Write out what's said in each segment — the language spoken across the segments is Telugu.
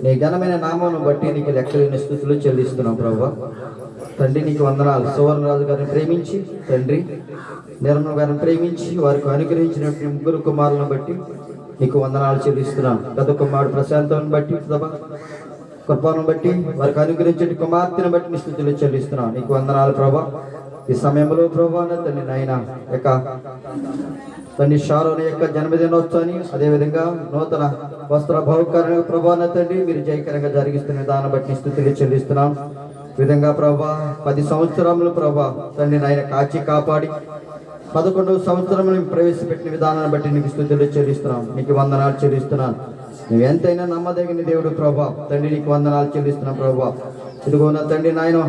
నీ ఘనమైన నామమును బట్టి నీకు లెక్కలేని స్తుతులు చెల్లిస్తున్నాం ప్రభువా. తండ్రి నీకు వందనాలు. సువర్ణరాజు గారిని ప్రేమించి తండ్రి నిర్మల గారిని ప్రేమించి వారికి అనుగ్రహించినటువంటి ముగ్గురు కుమారులను బట్టి నీకు వందనాలు చెల్లిస్తున్నాం. పెద్ద కుమారుడు ప్రశాంతాన్ని బట్టి కృపను బట్టి వారికి అనుగ్రహించిన కుమార్తెను బట్టి నీ స్తుతులు చెల్లిస్తున్నాం. నీకు వందనాలు ప్రభా. ఈ సమయంలో ప్రభా తండ్రి నాయన యొక్క తండ్రి షారోని యొక్క జన్మదినోత్సవాన్ని అదేవిధంగా నూతన వస్త్ర బహుకరణ ప్రభాన తండ్రి మీరు జయకరంగా జరిగిస్తున్న దాన్ని బట్టి స్థుతులు చెల్లిస్తున్నాం. విధంగా ప్రభా 10 సంవత్సరములు ప్రభా తండ్రి నాయన కాచి కాపాడి 11వ సంవత్సరంలో ప్రవేశపెట్టిన విధానాన్ని బట్టి నీకు స్థుతులు చెల్లిస్తున్నాం. నీకు వందనాలు చెల్లిస్తున్నాను. నువ్వు ఎంతైనా నమ్మదగిన దేవుడు ప్రభా తండ్రి నీకు వందనాలు చెల్లిస్తున్నాం ప్రభా. ఇదిగో నా తండ్రి నాయన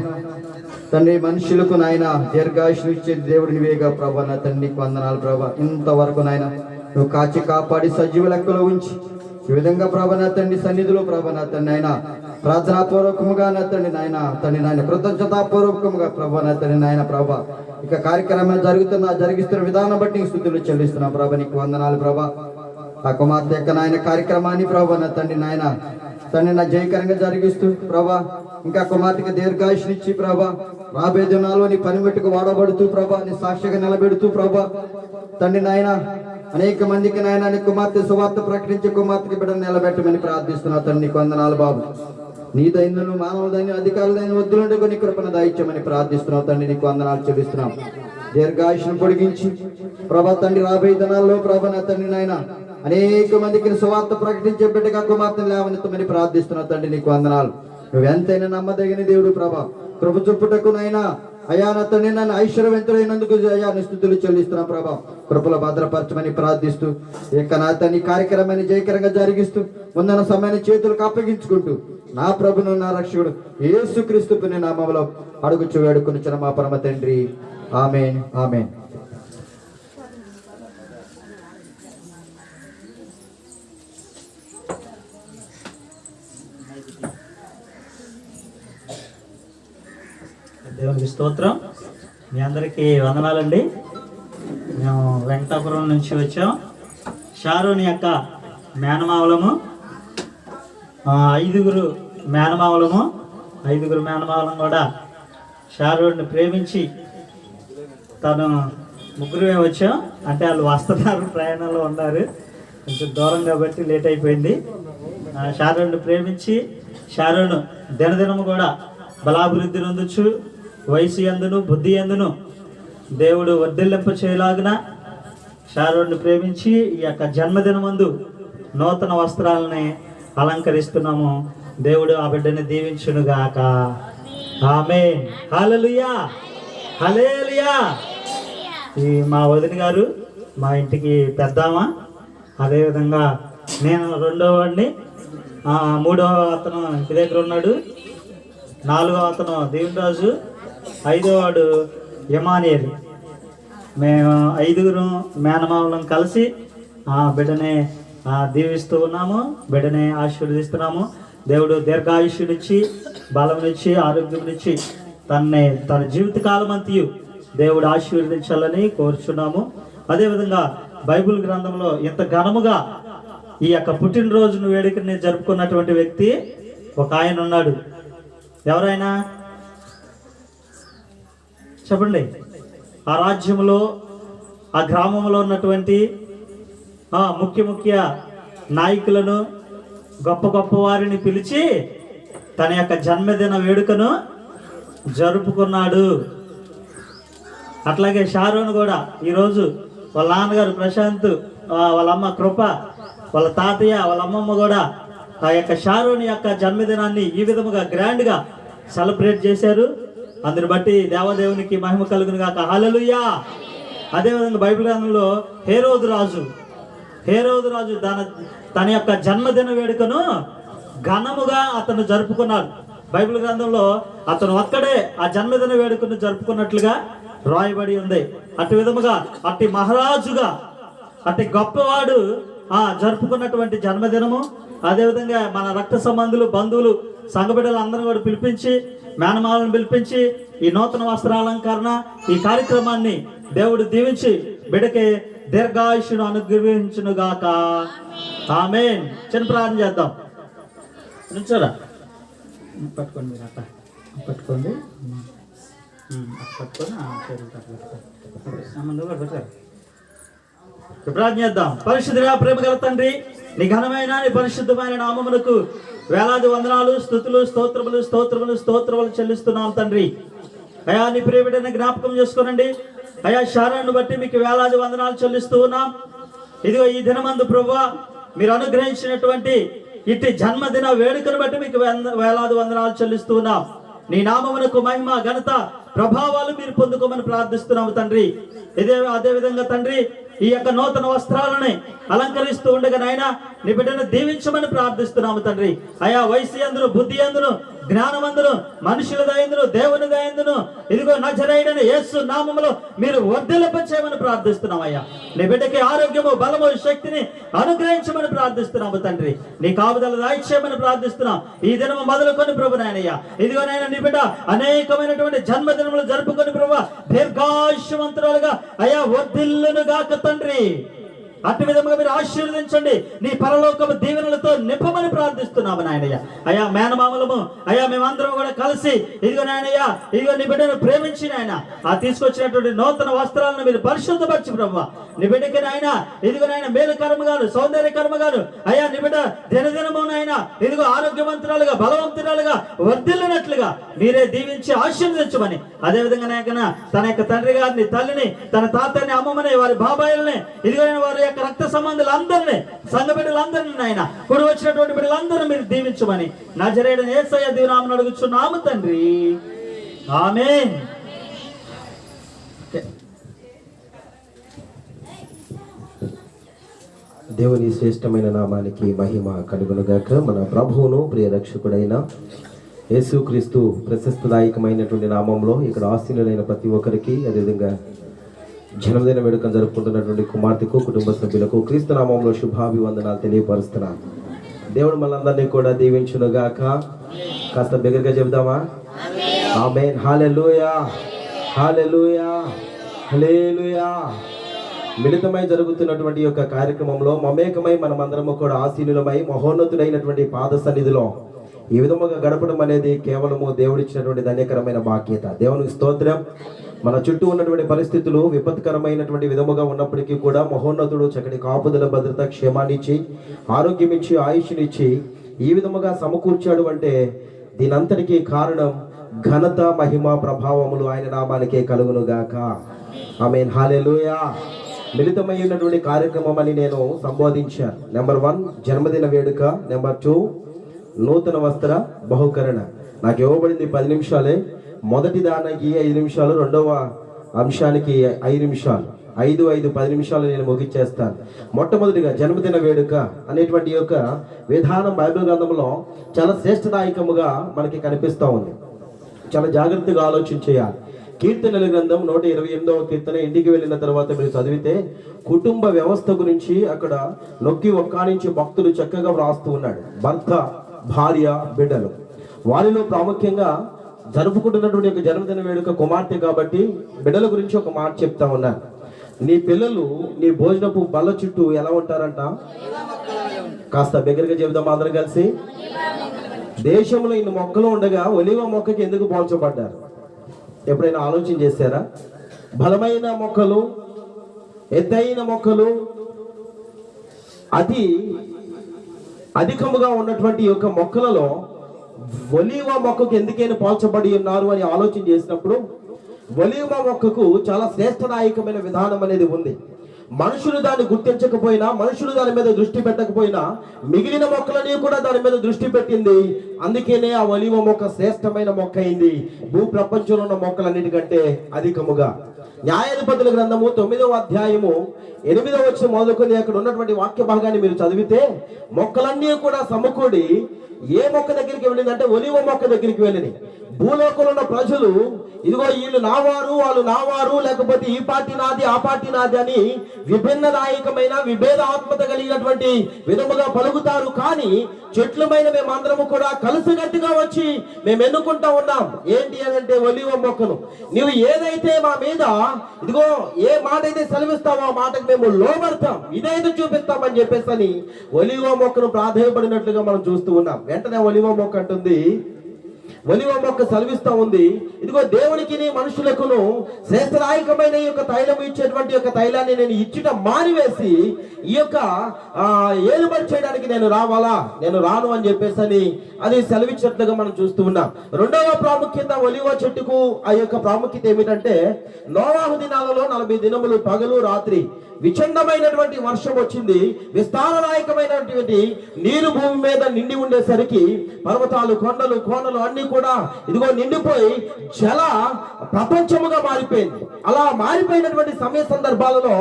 తండ్రి మనుషులకు నాయన దీర్ఘాయుష్ను ఇచ్చే దేవుడు నీవేగా ప్రభా. నా తండ్రి నీకు వందనాలు ప్రభా. ఇంతవరకు నాయన నువ్వు కాచి కాపాడి సజీవ లెక్కలో ఉంచి ఈ విధంగా ప్రభా నా తండ్రి సన్నిధిలో ప్రభా నా తండ్రి నాయన ప్రార్థనాపూర్వకముగా నా తండ్రి నాయన కృతజ్ఞతాపూర్వకముగా ప్రభా నా తండ్రి నాయన ప్రభా ఇక కార్యక్రమం జరిగిస్తున్న విధానం బట్టి నీకు స్తుతులు చెల్లిస్తున్నాం ప్రభా. నీకు వందనాలు ప్రభా. ఆ కుమార్తె యొక్క నాయన కార్యక్రమాన్ని ప్రభా నా తండ్రి నా జయకరంగా జరిగిస్తూ ప్రభా ఇంకా కుమార్తెకి దీర్ఘాయుష్నిచ్చి ప్రభా రాబోయే దినాల్లో నీ పనిముట్టుకు వాడబడుతూ ప్రభా నీ సాక్షిగా నిలబెడుతూ ప్రభా తండ్రి నాయన అనేక మందికి నాయన నీ కుమార్తె సువార్త ప్రకటించే కుమార్తెకి బిడ్డను నిలబెట్టమని ప్రార్థిస్తున్నావు తండ్రి. నీకు వందనాలు బాబు. నీ దైన్యులు మానవ దైన్యం అధికారులైన వద్దులుండే నీ కృపను దాయిచ్చమని ప్రార్థిస్తున్నావు తండ్రి. నీకు వందనాలు చెల్లిస్తున్నాం. దీర్ఘాయుష్ను పొడిగించి ప్రభా తండ్రి రాబోయే దినాల్లో ప్రభా నా తండ్రి నాయన అనేక మందికి సువార్త ప్రకటించే బిడ్డగా కుమార్తెను లేవనెత్తమని ప్రార్థిస్తున్నావు తండ్రి. నీకు వందనాలు. నువ్వు ఎంతైనా నమ్మదగిన దేవుడు ప్రభా. కృప చూపుటకు నైనా అయా నా తండ్రి నన్ను ఐశ్వర్యవంతులైనందుకు అయా స్థుతులు చెల్లిస్తున్నా ప్రభా. కృపలో భద్రపరచమని ప్రార్థిస్తూ ఇక నా తండ్రి కార్యక్రమాన్ని జయకరంగా జరిగిస్తూ ముందన సమయాన్ని చేతులకు అప్పగించుకుంటూ నా ప్రభును నా రక్షకుడు యేసుక్రీస్తు పుణ్య నామములో అడుగుచు వేడుకొనుచున్న మా పరమ తండ్రి. ఆమేన్ ఆమేన్. దేవునికి స్తోత్రం. మీ అందరికీ వందనాలండి. మేము వెంకటాపురం నుంచి వచ్చాం. షారోని యొక్క మేనమావలము 5 మేనమావలం కూడా షారోని ప్రేమించి తను ముగ్గురుమే వచ్చాం. అంటే వాళ్ళు వస్తున్నారు, ప్రయాణంలో ఉన్నారు, కొంచెం దూరం కాబట్టి లేట్ అయిపోయింది. షారోని ప్రేమించి షారోను దినదినము కూడా బలాభివృద్ధి నొందొచ్చు, వయసు ఎందును బుద్ధి ఎందును దేవుడు వర్ధిల్లింప చేయలాగున షారోన్ని ప్రేమించి ఈ యొక్క జన్మదినమందు నూతన వస్త్రాలని అలంకరిస్తున్నాము. దేవుడు ఆ బిడ్డని దీవించునుగాక. ఆమేన్. హల్లెలూయా హల్లెలూయా. ఈ మా వదిన గారు మా ఇంటికి పెద్దామా, అదేవిధంగా నేను 2వ వాడిని, 3వ అతను ఇంటి దగ్గర ఉన్నాడు, 4వ అతను దేవురాజు, 5వ వాడు యమానియల్. మేము 5 మేనమామలం కలిసి బిడ్డనే దీవిస్తూ ఉన్నాము, బిడ్డనే ఆశీర్వదిస్తున్నాము. దేవుడు దీర్ఘాయుష్యునిచ్చి బలమునిచ్చి ఆరోగ్యమునిచ్చి తన జీవితకాలం అంతయు దేవుడు ఆశీర్వదించాలని కోరుచున్నాము. అదేవిధంగా బైబిల్ గ్రంథంలో ఇంత ఘనముగా ఈ యొక్క పుట్టినరోజును వేడుకని జరుపుకున్నటువంటి వ్యక్తి ఒక ఆయన ఉన్నాడు. ఎవరైనా చెప్పండి. ఆ రాజ్యంలో ఆ గ్రామంలో ఉన్నటువంటి ముఖ్య నాయకులను గొప్ప వారిని పిలిచి తన యొక్క జన్మదిన వేడుకను జరుపుకున్నాడు. అట్లాగే షారోన్ కూడా ఈరోజు వాళ్ళ నాన్నగారు ప్రశాంత్, వాళ్ళ అమ్మ కృప, వాళ్ళ తాతయ్య, వాళ్ళ అమ్మమ్మ కూడా ఆ యొక్క షారోన్ యొక్క జన్మదినాన్ని ఈ విధముగా గ్రాండ్గా సెలబ్రేట్ చేశారు. అందుని బట్టి దేవదేవునికి మహిమ కలుగును గాక. హల్లెలూయా. అదేవిధంగా బైబిల్ గ్రంథంలో హేరోదు రాజు తన యొక్క జన్మదిన వేడుకను ఘనముగా అతను జరుపుకున్నాడు. బైబిల్ గ్రంథంలో అతను ఒక్కడే ఆ జన్మదిన వేడుకను జరుపుకున్నట్లుగా రాయబడి ఉంది. అటు విధముగా అట్టి మహారాజుగా అట్టి గొప్పవాడు జరుపుకున్నటువంటి జన్మదినము. అదేవిధంగా మన రక్త సంబంధులు, బంధువులు, సంఘ బిడ్డలు అందరూ కూడా పిలిపించి, మేనమాలను పిలిపించి ఈ నూతన వస్త్రాలంకరణ ఈ కార్యక్రమాన్ని దేవుడు దీవించి బిడ్డకి దీర్ఘాయుష్ను అనుగ్రహించును గాక. ఆమేన్. చిన్న ప్రార్థన చేద్దాం. నుంచోరా, పట్టుకోండి మీరు అట్ట పట్టుకోండి, పట్టుకొని సంబంధం కూడా పెట్టారు. ప్రార్థన చేద్దాం. పరిశుద్ధుడా ప్రేమ గల తండ్రి, నీ ఘనమైన నీ పరిశుద్ధమైన నామమునకు వేలాది వందనాలు, స్తుతులు, స్తోత్రములు స్తోత్రములు స్తోత్రములు చెల్లిస్తున్నాం తండ్రి. అయా నీ ప్రియబిడ్డని జ్ఞాపకం చేసుకోనండి. అయా శారాన్ని బట్టి మీకు వేలాది వందనాలు చెల్లిస్తూ ఉన్నాం. ఇదిగో ఈ దినమందు ప్రభువా మీరు అనుగ్రహించినటువంటి ఇట్టి జన్మదిన వేడుకను బట్టి మీకు వేలాది వందనాలు చెల్లిస్తూ ఉన్నాం. నీ నామమునకు మహిమ ఘనత ప్రభావాలు మీరు పొందుకోమని ప్రార్థిస్తున్నాము తండ్రి. అదే విధంగా తండ్రి ఈ యొక్క నూతన వస్త్రాలని అలంకరిస్తూ ఉండగా నాయన నీ బిడ్డను దీవించమని ప్రార్థిస్తున్నాము తండ్రి. అయా వయసు అందును, బుద్ధి అందును, జ్ఞానమందును, మనుషుల దయందును, దేవుని దయందును ఇదిగో నజరేయుడైన యేసు నామములో మీరు వర్ధిల్లింపచేయమని ప్రార్థిస్తున్నాం. అయ్యా నీ బిడ్డకి ఆరోగ్యము, బలము, శక్తిని అనుగ్రహించమని ప్రార్థిస్తున్నాము తండ్రి. నీ కాపుదల దాయిచేయమని ప్రార్థిస్తున్నాం. ఈ దినము మొదలుకొని ప్రభు నాయనయ్యా ఇదిగో నాయన నీ బిడ్డ అనేకమైనటువంటి జన్మదినములు జరుపుకొని ప్రభు దీర్ఘాయుష్యవంతురాలుగా అయా వర్ధిల్లును గాక తండ్రి. అట్టి విధంగా మీరు ఆశీర్వదించండి. నీ పరలోకపు దీవెనలతో నింపమని ప్రార్థిస్తున్నాము నాయనయ్య. అయా మేనమామలము అయా మేమందరం కూడా కలిసి ఇదిగో నాయనయ్య ఇదిగో నీ బిడ్డను ప్రేమించి నాయన ఆ తీసుకొచ్చినటువంటి నూతన వస్త్రాలను మీరు పరిశుద్ధపరిచి ప్రభు నీ బిడ్డకి నాయన ఇదిగో నాయన మేలు కర్మగాను, సౌందర్య కర్మగాను అయా నీ బిడ్డ దినదినము నాయన ఇదిగో ఆరోగ్యవంతురాలుగా, బలవంతురాలుగా వర్ధిల్లినట్లుగా మీరే దీవించి ఆశీర్వదించమని, అదేవిధంగా నాయన తన యొక్క తండ్రి గారిని, తల్లిని, తన తాతని, అమ్మమ్మని, వారి బాబాయిల్ని ఇదిగో వారి యొక్క రక్త సంబంధులందరినీ, సంఘ బిడ్డలందరినీ నాయన కూడి వచ్చినటువంటి బిడ్డలందరూ మీరు దీవించమని నజరేయుడైన యేసయ్య దివ్యనామమున అడుగుచున్నాము తండ్రి. ఆమేన్. దేవుని శ్రేష్టమైన నామానికి మహిమ కలుగునుగాక. మన ప్రభువును ప్రియ రక్షకుడైన యేసుక్రీస్తు ప్రశస్తదాయకమైనటువంటి నామంలో ఇక్కడ ఆశీనులైన ప్రతి ఒక్కరికి, అదేవిధంగా జన్మదిన వేడుకను జరుపుకుంటున్నటువంటి కుమార్తెకు, కుటుంబ సభ్యులకు క్రీస్తు నామంలో శుభాభివందనాలు తెలియపరుస్తున్నాను. దేవుడు మనందరినీ కూడా దీవించునుగాక. కాస్త బిగ్గరగా చెబుదామా? ఆమేన్. హల్లెలూయా, హల్లెలూయా, హల్లెలూయా. మిళితమై జరుగుతున్నటువంటి యొక్క కార్యక్రమంలో మమేకమై మనమందరము కూడా ఆశీనులమై మహోన్నతుడైనటువంటి పాద సన్నిధిలో ఈ విధముగా గడపడం అనేది కేవలము దేవుడిచ్చినటువంటి ధన్యకరమైన బాధ్యత. దేవునికి స్తోత్రం. మన చుట్టూ ఉన్నటువంటి పరిస్థితులు విపత్కరమైనటువంటి విధముగా ఉన్నప్పటికీ కూడా మహోన్నతుడు చక్కటి కాపుదల, భద్రత, క్షేమాన్నిచ్చి, ఆరోగ్యం ఇచ్చి, ఆయుష్నిచ్చి ఈ విధముగా సమకూర్చాడు అంటే దీనంతటికీ కారణం ఘనత, మహిమ, ప్రభావములు ఆయన నామానికే కలుగునుగాక. ఆమేన్. హల్లెలూయా. మిళితమై ఉన్నటువంటి కార్యక్రమం అని నేను సంబోధించాను. నెంబర్ 1 జన్మదిన వేడుక, నెంబర్ 2 నూతన వస్త్ర బహుకరణ. నాకు ఇవ్వబడింది 10 నిమిషాలే. మొదటి దానికి 5 నిమిషాలు, రెండవ అంశానికి 5 నిమిషాలు, 10 నిమిషాలు నేను ముగించేస్తాను. మొట్టమొదటిగా జన్మదిన వేడుక అనేటువంటి యొక్క విధానం బైబిల్ గ్రంథంలో చాలా శ్రేష్టదాయకముగా మనకి కనిపిస్తూ ఉంది. చాలా జాగ్రత్తగా ఆలోచన చేయాలి. కీర్తనల గ్రంథం 128వ కీర్తన ఇంటికి వెళ్ళిన తర్వాత మీరు చదివితే కుటుంబ వ్యవస్థ గురించి అక్కడ నొక్కి ఒక్కానించి భక్తులు చక్కగా వ్రాస్తూ ఉన్నాడు. భర్త, భార్య, బిడ్డలు, వారిలో ప్రాముఖ్యంగా జరుపుకుంటున్నటువంటి ఒక జన్మదిన వేడుక కుమార్తె కాబట్టి బిడ్డల గురించి ఒక మాట చెప్తా ఉన్నారు. నీ పిల్లలు నీ భోజనపు బల్ల చుట్టూ ఎలా ఉంటారంట? కాస్త బిగ్గరగా చెబుదాం అందరం కలిసి. దేశంలో ఇన్ని మొక్కలు ఉండగా ఒలివ మొక్కకి ఎందుకు పోల్చబడ్డారు? ఎప్పుడైనా ఆలోచన చేశారా? బలమైన మొక్కలు, ఎత్తైన మొక్కలు, అధికముగా ఉన్నటువంటి యొక్క మొక్కలలో ఒలీవ మొక్కకు ఎందుకైనా పోల్చబడి ఉన్నారు అని ఆలోచన చేసినప్పుడు ఒలీవ మొక్కకు చాలా శ్రేష్టదాయకమైన విధానం అనేది ఉంది. మనుషులు దాన్ని గుర్తించకపోయినా, మనుషులు దాని మీద దృష్టి పెట్టకపోయినా మిగిలిన మొక్కలని కూడా దాని మీద దృష్టి పెట్టింది. అందుకనే ఆ ఒలీవ మొక్క శ్రేష్టమైన మొక్క అయింది, భూ ప్రపంచంలో ఉన్న మొక్కలన్నిటికంటే అధికముగా. న్యాయాధిపతుల గ్రంథము 9వ అధ్యాయము 8వ వచనం మొదలుకొని అక్కడ ఉన్నటువంటి వాక్య భాగాన్ని మీరు చదివితే మొక్కలన్నీ కూడా సమకూడి ఏ మొక్క దగ్గరికి వెళ్ళిందంటే ఒలీవ మొక్క దగ్గరికి వెళ్ళింది. భూలోకంలో ఉన్న ప్రజలు ఇదిగో వీళ్ళు నావారు, వాళ్ళు నావారు, లేకపోతే ఈ పార్టీ నాది, ఆ పార్టీ నాది అని విభిన్నదాయకమైన విభేదాత్మత కలిగినటువంటి విధముగా పలుకుతారు. కానీ చెట్లమైన మేమందరము కూడా కలిసికట్టుగా వచ్చి మేము ఎన్నుకుంటా ఉన్నాం. ఏంటి అని అంటే ఒలీవ మొక్కను. నువ్వు ఏదైతే మా మీద ఇదిగో ఏ మాట అయితే సెలవిస్తావో ఆ మాటకు మేము లోబడతాం, ఇదైతే చూపిస్తామని చెప్పేసి అని ఒలీవ మొక్కను ప్రాధాన్యపడినట్లుగా మనం చూస్తూ ఉన్నాం. వెంటనే ఒలివ మొక్క అంటుంది, ఒలివ మొక్క సెలవిస్తా ఉంది, ఇదిగో దేవునికి మనుషులకును శ్రేష్టదాయకమైన ఈ యొక్క తైలం ఇచ్చేటువంటి యొక్క తైలాన్ని నేను ఇచ్చుట మానివేసి ఈ యొక్క ఏలుబడి చేయడానికి నేను రావాలా, నేను రాను అని చెప్పేసి అని అది సెలవిచ్చినట్లుగా మనం చూస్తూ ఉన్నాం. రెండవ ప్రాముఖ్యత ఒలివ చెట్టుకు ఆ యొక్క ప్రాముఖ్యత ఏమిటంటే, నోవాహు దినాలలో 40 దినములు పగలు రాత్రి విచండమైనటువంటి వర్షం వచ్చింది. విస్తారదాయకమైనటువంటి నీరు భూమి మీద నిండి ఉండేసరికి పర్వతాలు, కొండలు, కోనలు అన్ని కూడా ఇదిగో నిండిపోయి జల ప్రపంచముగా మారిపోయింది. అలా మారిపోయినటువంటి సమయ సందర్భాలలో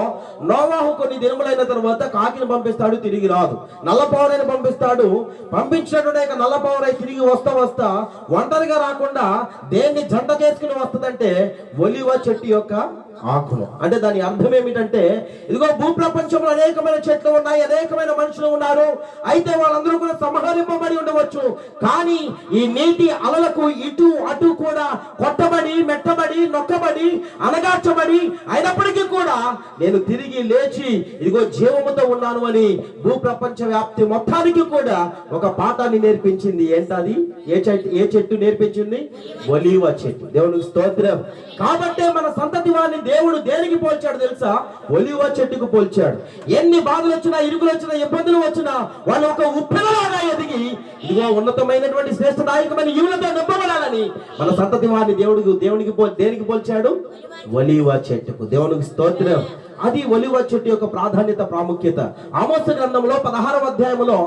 నోవాహు కొన్ని దినములైన తర్వాత కాకిని పంపిస్తాడు, తిరిగి రాదు. నల్లపౌరైని పంపిస్తాడు, పంపించినటువంటి నల్లపౌరై తిరిగి వస్తా ఒంటరిగా రాకుండా దేన్ని జంట చేసుకుని వస్తుందంటే ఒలివ చెట్టు యొక్క ఆకులు. అంటే దాని అర్థం ఏమిటంటే, ఇదిగో భూప్రపంచంలో అనేకమైన చెట్లు ఉన్నాయి, అనేకమైన మనుషులు ఉన్నారు, అయితే వాళ్ళందరూ కూడా సంహరింపబడి ఉండవచ్చు, కానీ ఈ నీటి అలలకు ఇటు అటు కూడా కొట్టబడి, మెట్టబడి, నొక్కబడి, అనగార్చబడి అయినప్పటికీ కూడా నేను తిరిగి లేచి ఇదిగో జీవముతో ఉన్నాను అని భూప్రపంచ వ్యాప్తి మొత్తానికి కూడా ఒక పాఠాన్ని నేర్పించింది. ఏంటది? ఏ చెట్టు నేర్పించింది? ఒలీవ చెట్టు. దేవునికి స్తోత్రం. కాబట్టే మన సంతతి వారిని దేవుడు దేనికి పోల్చాడు తెలుసా? ఒలీవ చెట్టుకు పోల్చాడు. ఎన్ని బాధలు వచ్చినా, ఇరుకులు వచ్చినా, ఇబ్బందులు వచ్చినా వాళ్ళు ఒక ఉప్పెనలాగా ఎదిగి ఇదిగో ఉన్నతమైనటువంటి శ్రేష్టదాయకమైన యువలతో నింపబడాలని మన సంతతి వారిని దేనికి పోల్చాడు? ఒలీవ చెట్టుకు. దేవునికి స్తోత్రం. అది ఒలీవ చెట్టు యొక్క ప్రాధాన్యత, ప్రాముఖ్యత. ఆమోసు గ్రంథంలో 16వ అధ్యాయంలో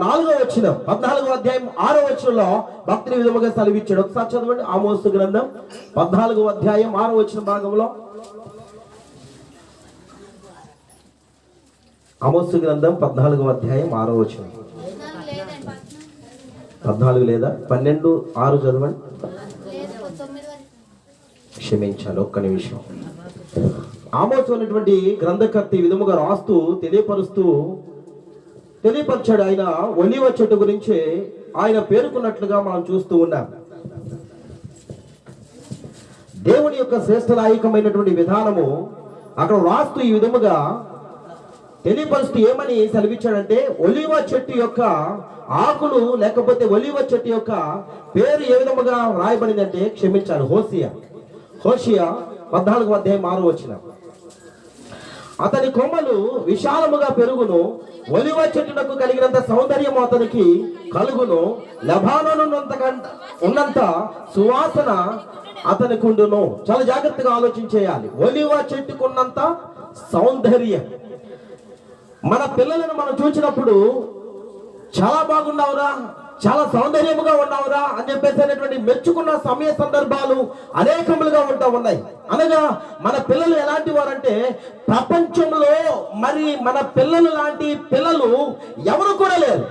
4వ వచనం, 14వ అధ్యాయం 6వ వచనంలో భక్తిని విధముగా సెలవిచ్చాడు. ఒకసారి చదవండి. ఆమోసు గ్రంథం 14వ అధ్యాయం 6వ వచన భాగంలో. ఆమోసు గ్రంథం 14వ అధ్యాయం 6వ వచనం. 14 లేదా 12, 6 చదవండి. క్షమించాలి, ఒక్క నిమిషం. ఆమోసు అనేటువంటి గ్రంథకర్త ఈ విధముగా రాస్తూ తెలియపరిచాడు. ఆయన ఒలీవ చెట్టు గురించి ఆయన పేర్కొన్నట్లుగా మనం చూస్తూ ఉన్నాం. దేవుని యొక్క శ్రేష్టదాయకమైనటువంటి విధానము అక్కడ రాస్తూ ఈ విధముగా తెలియపరుస్తూ ఏమని సెలవిచ్చాడంటే, ఒలీవ చెట్టు యొక్క ఆకులు లేకపోతే ఒలీవ చెట్టు యొక్క పేరు ఏ విధముగా రాయబడిందంటే, క్షమించాలి, హోషియా 14వ అధ్యాయం 6వ వచనం. అతని కొమ్మలు విశాలముగా పెరుగును, ఒలివ చెట్టునకు కలిగినంత సౌందర్యము అతనికి కలుగును, లెబానోను ఉన్నంత సువాసన అతనికి ఉండును. చాలా జాగ్రత్తగా ఆలోచించేయాలి. ఒలివ చెట్టుకున్నంత సౌందర్యం. మన పిల్లలను మనం చూసినప్పుడు చాలా బాగున్నావురా, చాలా సౌందర్యముగా ఉన్నావురా అని చెప్పేసి మెచ్చుకున్న సమయ సందర్భాలు అనేకములుగా ఉన్నాయి. అనగా మన పిల్లలు ఎలాంటి వారంటే, ప్రపంచంలో మరి మన పిల్లలు లాంటి పిల్లలు ఎవరు కూడా లేరు.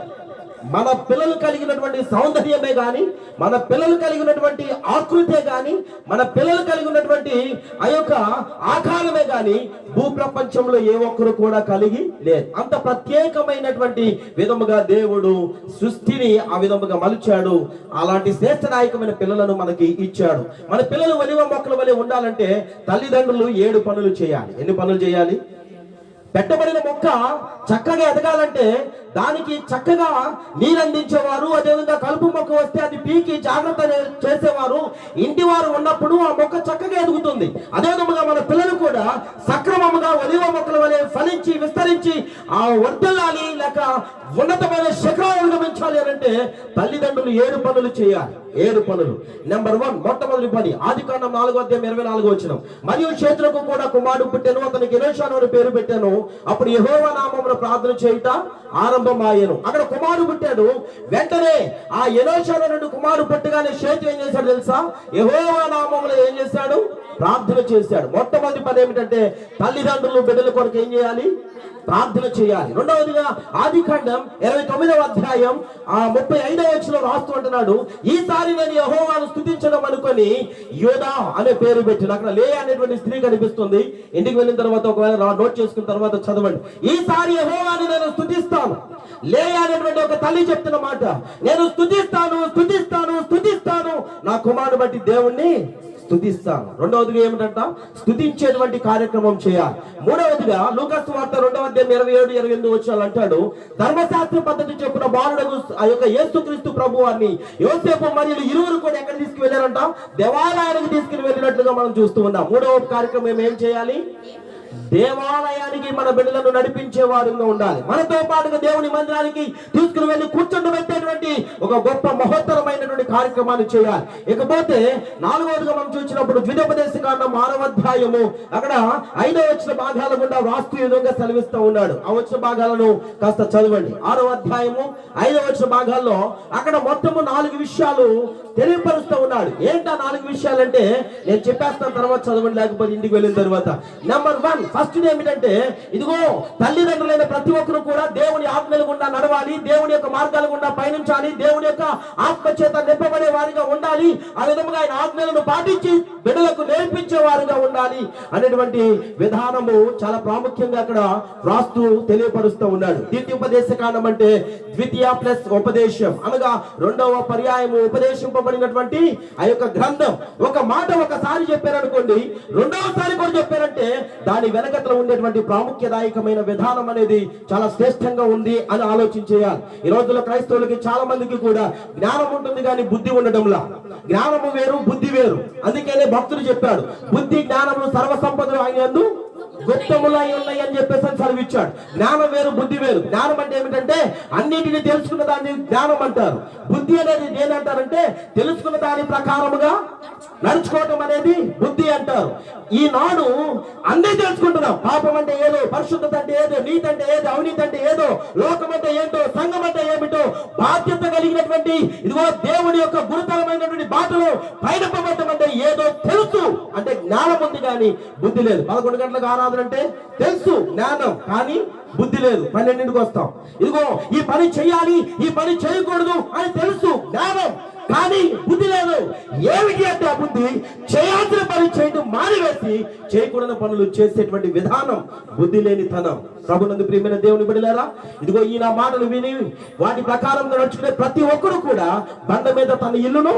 మన పిల్లలు కలిగినటువంటి సౌందర్యమే గాని, మన పిల్లలు కలిగినటువంటి ఆకృతే గాని, మన పిల్లలు కలిగినటువంటి ఆ యొక్క ఆకారమే గాని భూప్రపంచంలో ఏ ఒక్కరు కూడా కలిగి లేదు. అంత ప్రత్యేకమైనటువంటి విధముగా దేవుడు సృష్టిని ఆ విధముగా మలిచాడు. అలాంటి శ్రేష్టదాయకమైన పిల్లలను మనకి ఇచ్చాడు. మన పిల్లలు ఒలివ మొక్కల వలె ఉండాలంటే తల్లిదండ్రులు 7 పనులు చేయాలి. ఎన్ని పనులు చేయాలి? పెట్టబడిన మొక్క చక్కగా ఎదగాలంటే దానికి చక్కగా నీరందించేవారు, అదేవిధంగా కలుపు మొక్క వస్తే అది పీకి జాగ్రత్త చేసేవారు ఇంటి వారు ఉన్నప్పుడు ఆ మొక్క చక్కగా ఎదుగుతుంది. అదేవిధంగా మన పిల్లలు కూడా సక్రమముగా ఒలివ మొక్కల వలె ఫలించి విస్తరించి ఆ వర్ధిల్లాలి, లేక ఉన్నతమైన శిఖరాలు గమనించాలి అని అంటే తల్లిదండ్రులు 7 పనులు చేయాలి. 7 పనులు. నెంబర్ 1, మొట్టమొదటి పని ఆదికాండం 4వ అధ్యాయం 24వ వచనం. మరియు చేతులకు కూడా కుమారుడు పుట్టెను, అతనికి ఎనోషాను అని పేరు పెట్టాను. అప్పుడు యెహోవా నామమున ప్రార్థన చేయుట ఆరంభమాయెను. అక్కడ కుమారుడు పుట్టాడు. వెంటనే ఆ ఎనోషాను నుండి కుమారుడు పుట్టగానే చేతు ఏం చేశాడు తెలుసా? యెహోవా నామమున ఏం చేశాడు? ప్రార్థన చేశాడు. మొట్టమొదటి పని ఏమిటంటే తల్లిదండ్రులు బిడ్డల కొరకు ఏం చేయాలి? ప్రార్థన చేయాలి. రెండవదిగా ఆదికాండం 29వ అధ్యాయం 35వ వచనంలో రాస్తూ అంటున్నాడు, ఈసారి నేను యెహోవాను స్తుతించడం అనుకొని యోదా అనే పేరు పెట్టిన. అక్కడ లే అనేటువంటి స్త్రీ కనిపిస్తుంది. ఇంటికి వెళ్ళిన తర్వాత ఒకవేళ నోట్ చేసుకున్న తర్వాత చదవండి. ఈసారి యెహోవాను నేను స్తుతిస్తాను. లే అనేటువంటి ఒక తల్లి చెప్తున్న మాట, నేను స్తుతిస్తాను నా కుమారుడు బట్టి దేవుణ్ణి స్తుతిస్తాను. రెండవదిగా ఏమిటంట? స్తుతించేటువంటి కార్యక్రమం చేయాలి. మూడవదిగా లూకా సువార్త 2వ అధ్యాయం 27-28 వచనాలు అంటాడు, ధర్మశాస్త్ర పద్ధతి చొప్పున బాలుడగు ఆ యొక్క యేసుక్రీస్తు ప్రభు వారిని యోసేపు మరియు ఇరువురు కూడా ఎక్కడ తీసుకువెళ్ళారంట? దేవాలయానికి తీసుకుని వెళ్ళినట్లుగా మనం చూస్తూ ఉన్నాం. మూడవ కార్యక్రమం ఏం చేయాలి? దేవాలయానికి మన బిడ్డలను నడిపించే వారుగా ఉండాలి. మనతో పాటుగా దేవుని మందిరానికి తీసుకుని వెళ్ళి కూర్చోబెట్టేటువంటి ఒక గొప్ప మహోత్తరమైనటువంటి కార్యక్రమాన్ని చేయాలి. ఇకపోతే 4వదిగా మనం చూసినప్పుడు ద్వితోపదేశకాండం 6వ అధ్యాయము అక్కడ 5వ వచన భాగాల గుండా వాస్తు విధంగా సెలవిస్తూ ఉన్నాడు. ఆ వచన భాగాలను కాస్త చదవండి. 6వ అధ్యాయము 5వ వచన భాగాల్లో అక్కడ మొత్తము 4 విషయాలు తెలియపరుస్తూ ఉన్నాడు. ఏంటా 4 విషయాలంటే నేను చెప్పేస్తాను, తర్వాత చదవండి, లేకపోతే ఇంటికి వెళ్ళిన తర్వాత. నెంబర్ 1 ఫస్ట్ ఏమిటంటే, ఇదిగో తల్లిదండ్రులైన ప్రతి ఒక్కరు కూడా దేవుని ఆజ్ఞల గుండా నడవాలి, దేవుని యొక్క మార్గాల గుండా పయనించాలి, దేవుని యొక్క ఆత్మ చేత నింపబడే వారిగా ఉండాలి, ఆ విధంగా ఆయన ఆజ్ఞలను పాటించి బిడ్డలకు నేర్పించే వారిగా ఉండాలి అనేటువంటి విధానము చాలా ప్రాముఖ్యంగా అక్కడ రాస్తూ తెలియపరుస్తూ ఉన్నాడు. ద్వితీయోపదేశ కాండం అంటే ద్వితీయ ప్లస్ ఉపదేశం అనగా 2వ పర్యాయము ఉపదేశింపబడినటువంటి ఆ యొక్క గ్రంథం. ఒక మాట ఒకసారి చెప్పారనుకోండి, 2వసారి కూడా చెప్పారంటే దాని వెనకట్లో ఉండేటువంటి ప్రాముఖ్యదాయకమైన విధానం అనేది చాలా శ్రేష్టంగా ఉంది అని ఆలోచించేయాలి. ఈ రోజుల్లో క్రైస్తవులకి చాలా మందికి కూడా జ్ఞానం ఉంటుంది కానీ బుద్ధి ఉండడంలా. జ్ఞానము వేరు, బుద్ధి వేరు. అందుకనే భక్తుడు చెప్పాడు, బుద్ధి జ్ఞానములు సర్వ సంపదలు ఆయన యందు గుప్తములై ఉన్నాయి అని చెప్పేసి చదివించాడు. జ్ఞానం వేరు, బుద్ధి వేరు. జ్ఞానం అంటే ఏమిటంటే అన్నిటిని తెలుసుకున్న దాన్ని జ్ఞానం అంటారు. బుద్ధి అనేది ఏంటంటారంటే తెలుసుకున్న దాని ప్రకారముగా నడుచుకోవటం అనేది బుద్ధి అంటారు. ఈనాడు అన్నీ తెలుసుకుంటున్నాం. పాపం అంటే ఏదో, పరిశుద్ధత అంటే ఏదో, నీతి అంటే ఏదో, అవినీతి అంటే ఏదో, లోకం అంటే ఏంటో, సంఘం అంటే ఏమిటో, బాధ్యత కలిగినటువంటి ఇదిగో దేవుని యొక్క గురుతరమైనటువంటి బాటలో పయనింపబడటం అంటే ఏదో తెలుసు అంటే జ్ఞానం ఉంది కానీ బుద్ధి లేదు. 11 గంటలకు ఆరాధన అంటే తెలుసు జ్ఞానం, కానీ బుద్ధి లేదు. 12ంటికి వస్తాం, ఇదిగో ఈ పని చేయాలి, ఈ పని చేయకూడదు అని తెలుసు జ్ఞానం, కానీ బుద్ధి లేదు. ఏమిటి అంటే ఆ బుద్ధి చేయాల్సిన పని చేయడం మానివేసి చేయకూడని పనులు చేసేటువంటి విధానం బుద్ధి లేని తనం. ప్రభునందు ప్రియమైన దేవుని బిడ్డలారా, ఇదిగో ఈ నా మాటలు విని వాటి ప్రకారం నడుచుకునే ప్రతి ఒక్కరు కూడా బండ మీద తన ఇల్లును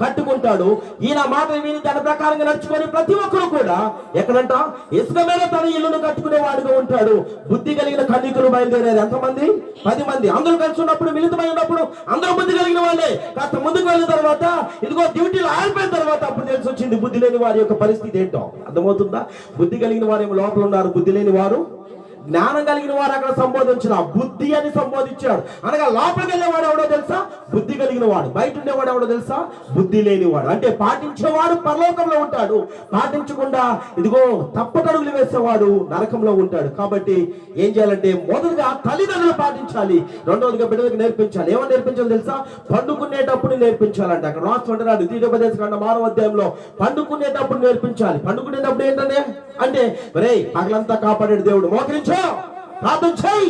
కట్టుకుంటాడు. ఈయన మాటలు విని దాని ప్రకారంగా నడుచుకొని ప్రతి ఒక్కరు కూడా ఎక్కడంట ఇసుక మీద తన ఇల్లును కట్టుకునే వాడుగా ఉంటాడు. బుద్ధి కలిగిన కన్యకులు బయలుదేరారు. ఎంతమంది? 10 మంది. అందరూ కలిసి ఉన్నప్పుడు, మిళితమై ఉన్నప్పుడు అందరూ బుద్ధి కలిగిన వాళ్ళే. కాస్త ముందుకు వెళ్ళిన తర్వాత ఇదిగో డ్యూటీలో ఆగిపోయిన తర్వాత అప్పుడు తెలిసి వచ్చింది బుద్ధి లేని వారి యొక్క పరిస్థితి ఏంటో. అర్థమవుతుందా? బుద్ధి కలిగిన వారు ఏమో లోపల ఉన్నారు, బుద్ధి లేని వారు, జ్ఞానం కలిగిన వారు అక్కడ సంబోధించిన బుద్ధి అని సంబోధించాడు. అనగా లోపలికి వెళ్ళేవాడు ఎవడో తెలుసా? బుద్ధి కలిగిన వాడు. బయట ఉండేవాడు ఎవడో తెలుసా? బుద్ధి లేనివాడు. అంటే పాటించేవాడు పరలోకంలో ఉంటాడు, పాటించకుండా ఇదిగో తప్పటడుగులు వేసేవాడు నరకంలో ఉంటాడు. కాబట్టి ఏం చేయాలంటే మొదటిగా తల్లిదండ్రులు పాటించాలి, రెండవదిగా బిడ్డలకు నేర్పించాలి. ఏమని నేర్పించాలి తెలుసా? పండుకునేటప్పుడు నేర్పించాలంట. అక్కడ రాస్తుంటున్నాడు ద్వితీయోపదేశకాండం 6వ అధ్యాయంలో పండుకునేటప్పుడు నేర్పించాలి. పండుకునేటప్పుడు ఏంటంటే అంటే రే పగలంతా కాపాడాడు దేవుడు, మోకరించు ప్రార్థన చేయి.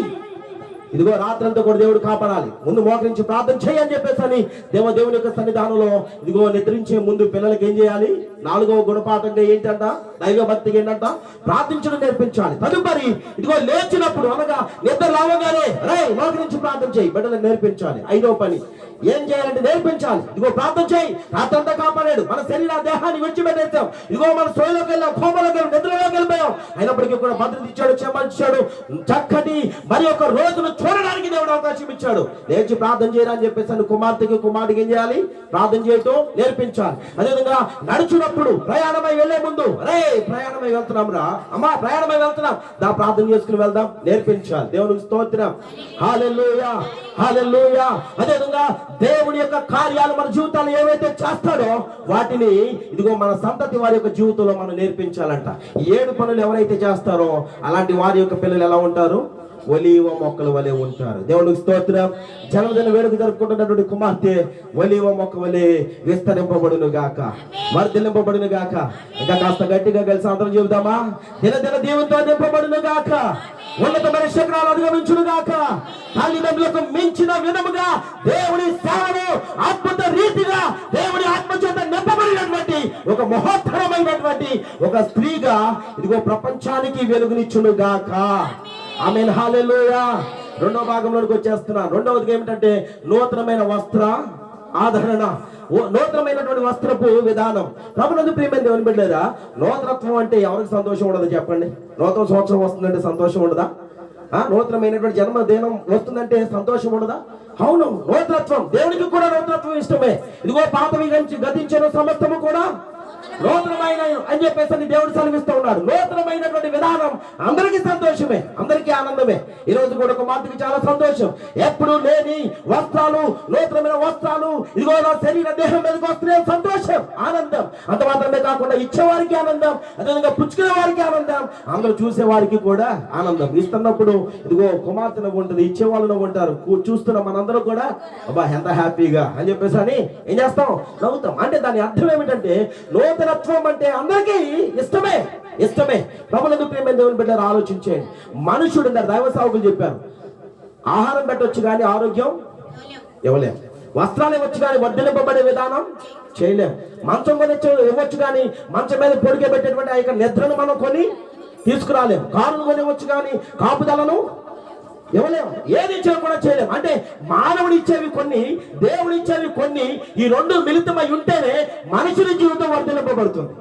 ఇదిగో రాత్రంతా కూడా దేవుడు కాపాడాలి, ముందు మోకరించి ప్రార్థన చేయి అని చెప్పేసి అని దేవుని యొక్క సన్నిధానంలో ఇదిగో నిద్రించే ముందు పిల్లలకి ఏం చేయాలి? 4వ గుణపాఠంగా ఏంటంట? దైవ భక్తికి ఏంటంట? ప్రార్థించడం నేర్పించాలి. తదుపరి ఇదిగో లేచినప్పుడు అనగా నిద్ర లేవగానే రే మోకరించి ప్రార్థన చేయి, బిడ్డలకు నేర్పించాలి. 5వ పని ఏం చేయాలంటే నేర్పించాలి. ఇదిగో ప్రార్థన చేయి, రాత్రంతా కాపాడాడు, మన శరీర దేహాన్ని విడిచిపెట్టేస్తాం, ఇదిగో మన సోయలోకి వెళ్ళాం, కోమలోకి వెళ్ళాం, నిద్రలోకి వెళ్ళిపోయాం, అయినప్పటికీ కూడా భద్రత ఇచ్చాడు, క్షమించాడు, చక్కటి మరి ఒక రోజును చూడడానికి దేవుడు అవకాశం ఇచ్చాడు. లేచి ప్రార్థన చేయరా అని చెప్పేసి కుమార్తెకి ఏం చేయాలి? ప్రార్థన చేయటం నేర్పించాలి. అదేవిధంగా నడుచున్నప్పుడు ప్రయాణమై వెళ్లే ముందు రే ప్రయాణమై వెళ్తున్నాం రా అమ్మా, ప్రయాణమై వెళ్తున్నాం దా ప్రార్థన చేసుకుని వెళ్దాం నేర్పించాలి. దేవునికి స్తోత్రం, హల్లెలూయా హల్లెలూయా. అదేవిధంగా దేవుని యొక్క కార్యాలు మన జీవితాలు ఏవైతే చేస్తాడో వాటిని ఇదిగో మన సంతతి వారి యొక్క జీవితంలో మనం నేర్పించాలంట. 7 పనులు ఎవరైతే చేస్తారో అలాంటి వారి యొక్క పిల్లలు ఎలా ఉంటారు? ఒలీవ మొక్కల వలె ఉంటారు. దేవునికి స్తోత్రం. జన్మదిన వేడుక జరుపుకుంటున్నటువంటి కుమార్తె ఒలీవ మొక్క వలె విస్తరింపబడును గాక, వర్ధిల్లింపబడును గాక. ఇంకా కాస్త గట్టిగా కలిసి అందరం చెబుదామా? దినదిన దీవుతో నింపబడును గాక, ఉన్నతమైన శిఖరాలు అధిగమించును గాక, తల్లిదండ్రులకు మించిన విధముగా దేవుని సేవను అద్భుత రీతిగా దేవుని ఆత్మచేత నింపబడినటువంటి ఒక మహోత్తరమైనటువంటి ఒక స్త్రీగా ఇదిగో ప్రపంచానికి వెలుగునిచ్చును గాక. ఆమేన్, హల్లెలూయా. 2వ భాగంలోకి వచ్చేస్తున్నాను. రెండవది ఏమిటంటే నూతనమైన వస్త్ర ఆదరణ, నూతనమైనటువంటి వస్త్రపు విధానం. ప్రభునందు ప్రియమైన దేవుని బిడ్డలారా, నూతనత్వం అంటే ఎవరికి సంతోషం ఉండదు చెప్పండి? నూతన సంవత్సరం వస్తుందంటే సంతోషం ఉండదా? నూతనమైనటువంటి జన్మదినం వస్తుందంటే సంతోషం ఉండదా? అవును, నూతనత్వం. దేవునికి కూడా నూతనత్వం ఇష్టమే. ఇదిగో పాతవి గతించిన సమస్తము కూడా నూతనమైన అని చెప్పేసి దేవుడు సెలవిస్తూ ఉన్నాడు. నూతనమైనటువంటి విధానం అందరికీ సంతోషమే, అందరికీ ఆనందమే. ఈ రోజు కూడా కుమార్తెకి చాలా సంతోషం. ఎప్పుడు లేని వస్త్రాలు, నూతనమైన వస్త్రాలు ఇదిగో నా శరీర దేహం మీదకి వస్తున్నాయి, సంతోషం, ఆనందం. అంత మాత్రమే కాకుండా ఇచ్చేవారికి ఆనందం, అదేవిధంగా పుచ్చుకునే వారికి ఆనందం, అందరూ చూసే వారికి కూడా ఆనందం. ఇస్తున్నప్పుడు ఇదిగో కుమార్తె నవ్వు ఉంటుంది, ఇచ్చేవాళ్ళు నవ్వు ఉంటారు. చూస్తున్న మనందరూ కూడా అబ్బా ఎంత హ్యాపీగా అని చెప్పేసి అని ఏం చేస్తాం? నవ్వుతాం. అంటే దాని అర్థం ఏమిటంటే నూతనత్వం అంటే అందరికీ ఇష్టమే, ఇష్టమే. ప్రభునందు ప్రియమైన దేవుని బిడ్డలు ఆలోచించేయండి. మనుషుడు దైవ సేవకులు చెప్పారు, ఆహారం పెట్టవచ్చు కానీ ఆరోగ్యం ఇవ్వలేం, వస్త్రాలు ఇవ్వచ్చు కానీ వర్ధలింపబడే విధానం చేయలేం, మంచం కొని ఇవ్వచ్చు కానీ మంచం మీద పొడిగే పెట్టేటువంటి ఆ యొక్క నిద్రను మనం కొని తీసుకురాలేం, కారును కొని ఇవ్వచ్చు కానీ కాపుదలను ఇవ్వలేము, ఏది ఇచ్చేవి కూడా చేయలేము. అంటే మానవుడు ఇచ్చేవి కొన్ని, దేవుడు ఇచ్చేవి కొన్ని. ఈ రెండు మిళితమై ఉంటేనే మనుషుల జీవితం వర్ధిల్లింపబడుతుంది,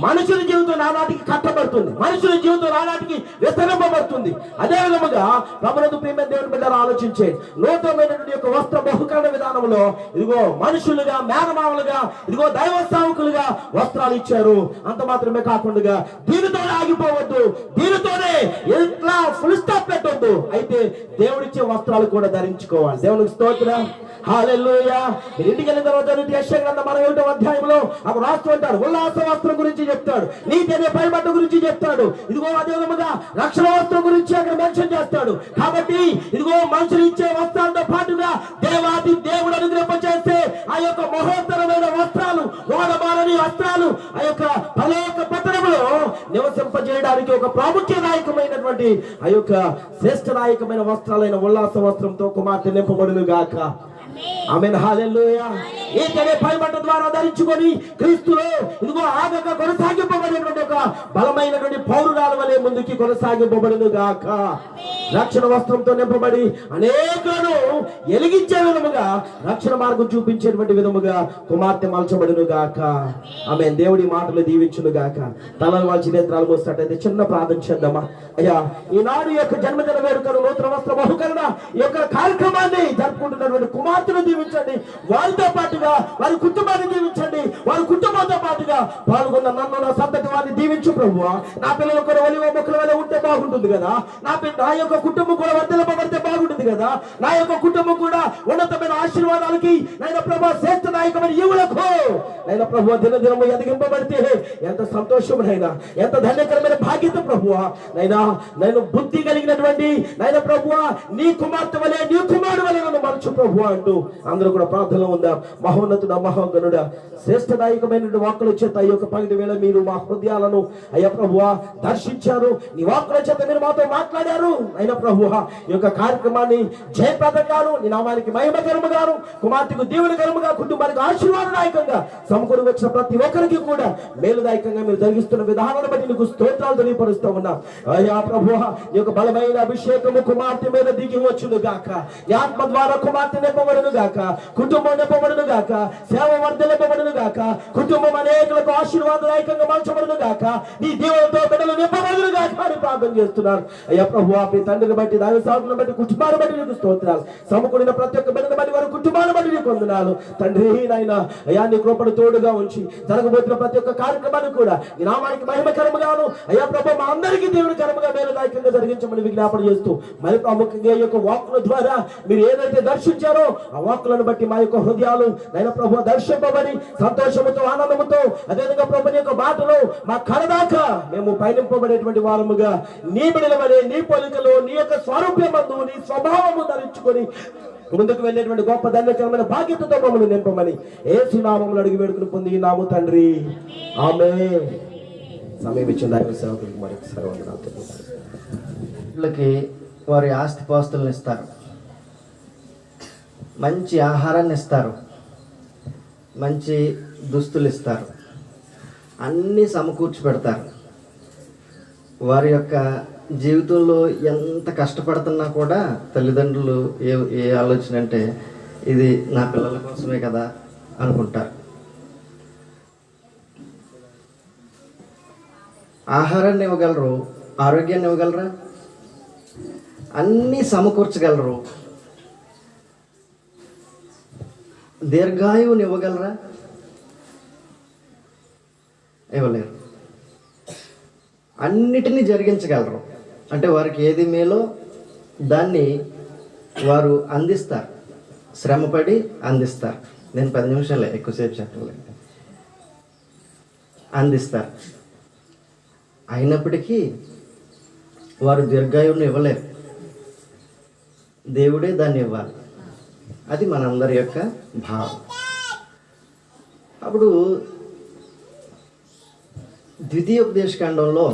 మనుషుల జీవితం నానాటికి కట్టబడుతుంది, మనుషుల జీవితం నానాటికి విస్తరింపబడుతుంది. అదే విధముగా ప్రభునందు ప్రియమైన దేవుని బిడ్డలు ఆలోచించే నూతనమైనటువంటి యొక్క వస్త్ర బహుకరణ విధానంలో ఇదిగో మనుషులుగా, మేనమావులుగా, ఇదిగో దైవ సేవకులుగా వస్త్రాలు ఇచ్చారు. అంత మాత్రమే కాకుండా దీనితోనే ఆగిపోవద్దు, దీనితోనే ఎట్లా ఫుల్ స్టాప్ పెట్టొద్దు. అయితే దేవుడిచ్చే వస్త్రాలు కూడా ధరించుకోవాలి. దేవునికి స్తోత్రం, హల్లెలూయా. మీరు ఇంటికి వెళ్ళిన తర్వాత యెషయా గ్రంథం 61వ అధ్యాయంలో అక్కడ రాస్తూ ఉంటాడు, ఉల్లాస వస్త్రం గురించి చెప్తాడు, నీతి అనే పైబట్ట గురించి చెప్తాడు, ఇదిగో అదే విధముగా రక్షణ వస్త్రం గురించి అక్కడ మెన్షన్ చేస్తాడు. కాబట్టి ఇదిగో మనుషులు ఇచ్చే వస్త్రాలతో పాటుగా దేవాది దేవుడు అనుగ్రహింపచేస్తే ఆ యొక్క మహోత్తరమైన వస్త్రాలు, ఓడబారని వస్త్రాలు ఆ యొక్క పరలోక పట్టణంలో నివసింపజేయడానికి ఒక ప్రాముఖ్యదాయకమైనటువంటి ఆ యొక్క శ్రేష్టదాయకమైన వస్త్రాలైన ఉల్లాస వస్త్రంతో కుమార్తె నింపబడును గాక. ఆమేన్, హల్లెలూయా. ఈతనే పైబట్ట ద్వారా ధరించుకొని క్రీస్తులో ఇదిగో ఆగక కొనసాగింపబడినటువంటి ఒక బలమైనటువంటి పౌరురాల వలె ముందుకి కొనసాగింపబడును గాక. రక్షణ వస్త్రంతో నింపబడి అనేకులను ఎలిగించే విధముగా, రక్షణ మార్గం చూపించేటువంటి విధముగా కుమార్తె మలచబడును గాక. ఆమేన్. దేవుడి మాటలు దీవించును గాక. తలలు వాల్చి నేత్రాలు మోసినట్టయితే చిన్న ప్రార్థన చేద్దామా? అయ్యా, ఈనాడు ఈ యొక్క జన్మదిన వేడుకను, నూతన వస్త్ర బహుకరణ ఈ యొక్క కార్యక్రమాన్ని జరుపుకుంటున్నటువంటి కుమార్తెను దీవించండి, వారితో పాటుగా వారి కుటుంబాన్ని దీవించండి, వారి కుటుంబంతో పాటుగా పాల్గొన్న నన్ను, నా సంతతి వారిని దీవించు ప్రభువా. నా పిల్లలు కూడా ఒలివ మొక్కల వల్ల ఉంటే బాగుంటుంది కదా, నా యొక్క కుటుంబం కూడా వర్ధలింపబడితే బాగుంటుంది కదా, నా యొక్క కుటుంబం కూడా ఉన్నతమైన ఆశీర్వాదాలకి నైనా ప్రభు శ్రేష్టదాయకమైన ఈవులకు నైనా ప్రభు దినదినము ఎదిగింపబడితే ఎంత సంతోషమునైనా, ఎంత ధన్యకరమైన బాధ్యత ప్రభువా. నేను బుద్ధి కలిగినటువంటి నైనా ప్రభువా, నీ కుమార్తె వలె, నీ కుమారుడు వలె నన్ను మలుచు ప్రభువా అంటూ అందరూ కూడా ప్రార్థనలో ఉందాం. మహోన్నతుడ, మహోగణుడ, శ్రేష్టదాయకమైనటువంటి వాక్కుల చేత ఈ యొక్క పగటి వేళ మీరు మా హృదయాలను అయ్యా ప్రభువా దర్శించారు. నీ వాక్కుల చేత మీరు మాతో మాట్లాడారు. అయినా ప్రభువా, ఈ యొక్క కార్యక్రమాన్ని జయప్రదంగాను, నీ నామానికి మహిమకరముగాను, కుమార్తెకు దీవెనకరముగా, కుటుంబానికి ఆశీర్వాదదాయకంగా సమకూడి వచ్చిన ప్రతి ఒక్కరికి కూడా మేలుదాయకంగా మీరు జరిగిస్తున్న విధానాన్ని బట్టి నీకు స్తోత్రాలు తెలియపరుస్తూ ఉన్నాం. అయ్యా ప్రభువా, నీ యొక్క బలమైన అభిషేకము కుమార్తె మీద దిగి వచ్చును గాక. నీ ఆత్మ ద్వారా కుమార్తె నింపబడును గాక, కుటుంబం నింపబడును గాక, సేవ వర్ధలింపబడును గాక, కుటుంబం అనేకులకు ఆశీర్వాదదాయకంగా మార్చబడును గాక, నీ దీవులతో బిడ్డలు నింపబడును గాక అని ప్రార్థన చేస్తున్నారు. అయ్యా ప్రభువా, మీ తండ్రిని బట్టి, దైవ సేవకులను బట్టి, కుటుంబాన్ని బట్టి నీకు స్తోత్రాలు. సమకూడిన ప్రతి ఒక్క బిడ్డను బట్టి, వారి కుటుంబాన్ని బట్టి నీకు వందనాలు తండ్రి. నాయనా అయ్యా, నీ కృపను తోడుగా ఉంచి జరగబోతున్న ప్రతి ఒక్క కార్యక్రమాన్ని కూడా నీ నామానికి మహిమకరముగాను అయ్యా ప్రభు మా అందరికీ దేవునికరముగా మేలుదాయకంగా జరిగించమని విజ్ఞాపన చేస్తూ, మరి ప్రాముఖ్యంగా ఈ యొక్క వాక్కుల ద్వారా మీరు ఏదైతే దర్శించారో ఆ వాక్కులను బట్టి మా యొక్క హృదయాలు నైనా ప్రభు దర్శింపబడి సంతోషముతో, ఆనందముతో, అదేవిధంగా ప్రభు యొక్క మాటలో మా కడదాకా మేము పయనింపబడేటువంటి వారముగా నీ బిడ్డల వలె, నీ పోలికలో, నీ యొక్క స్వరూప్యమందు, నీ స్వభావము ధరించుకొని ముందుకు వెళ్ళేటువంటి గొప్ప ధన్యకరమైన బాధ్యతతో మమ్మల్ని నింపమని యేసు నామములో అడిగి వేడుకుని పొంది నాము తండ్రి, ఆమేన్. సమయం ఇచ్చిన దైవ సేవకులకు మరొకసారి వందనాలు తెలుపుతారు. వీళ్ళకి వారి ఆస్తిపాస్తులను ఇస్తారు, మంచి ఆహారాన్ని ఇస్తారు, మంచి దుస్తులు ఇస్తారు, అన్నీ సమకూర్చి పెడతారు. వారి యొక్క జీవితంలో ఎంత కష్టపడుతున్నా కూడా తల్లిదండ్రులు ఏ ఆలోచన అంటే ఇది నా పిల్లల కోసమే కదా అనుకుంటారు. ఆహారాన్ని ఇవ్వగలరు, ఆరోగ్యాన్ని ఇవ్వగలరా? అన్నీ సమకూర్చగలరు. దీర్ఘాయువుని ఇవ్వగలరా? ఇవ్వలేరు. అన్నిటినీ జరిగించగలరు. అంటే వారికి ఏది మేలో దాన్ని వారు అందిస్తారు, శ్రమపడి అందిస్తారు. నేను 10 నిమిషాలే, ఎక్కువసేపు చెప్పలేదు. అందిస్తారు. అయినప్పటికీ వారు దీర్ఘాయువుని ఇవ్వలేరు. దేవుడే దాన్ని ఇవ్వాలి. అది మనందరి యొక్క భావం. అప్పుడు ద్వితీయోపదేశకాండంలో,